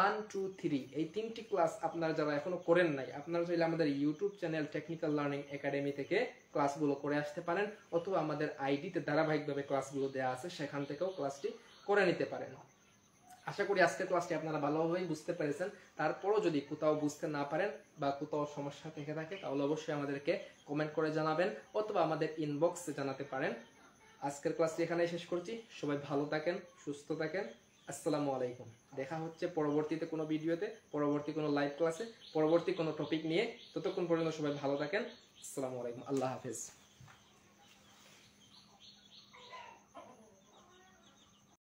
A: 1, 2, 3 এই তিনটি ক্লাস আপনারা যারা এখনো করেন নাই, আপনারা চাইলে আমাদের YouTube channel technical learning academy থেকে ক্লাসগুলো করে আসতে পারেন, অথবা আমাদের আইডিতে ধারাবাহিকভাবে ক্লাসগুলো দেওয়া আছে, সেখান থেকেও ক্লাসটি করে নিতে পারেন। আশা করি আজকের ক্লাসটি আপনারা ভালোভাবেই বুঝতে পেরেছেন। তারপরও যদি কোথাও বুঝতে না পারেন বা কোথাও সমস্যা থেকে থাকে তাহলে অবশ্যই আমাদেরকে কমেন্ট করে জানাবেন, অথবা আমাদের ইনবক্সে জানাতে পারেন। আজকের ক্লাসটি এখানেই শেষ করছি। সবাই ভালো থাকেন, সুস্থ থাকেন। আসসালামু আলাইকুম। দেখা হচ্ছে পরবর্তীতে কোনো ভিডিওতে, পরবর্তী কোনো লাইভ ক্লাসে, পরবর্তী কোনো টপিক নিয়ে। ততক্ষণ পর্যন্ত সবাই ভালো থাকেন। আসসালামু আলাইকুম। আল্লাহ হাফেজ।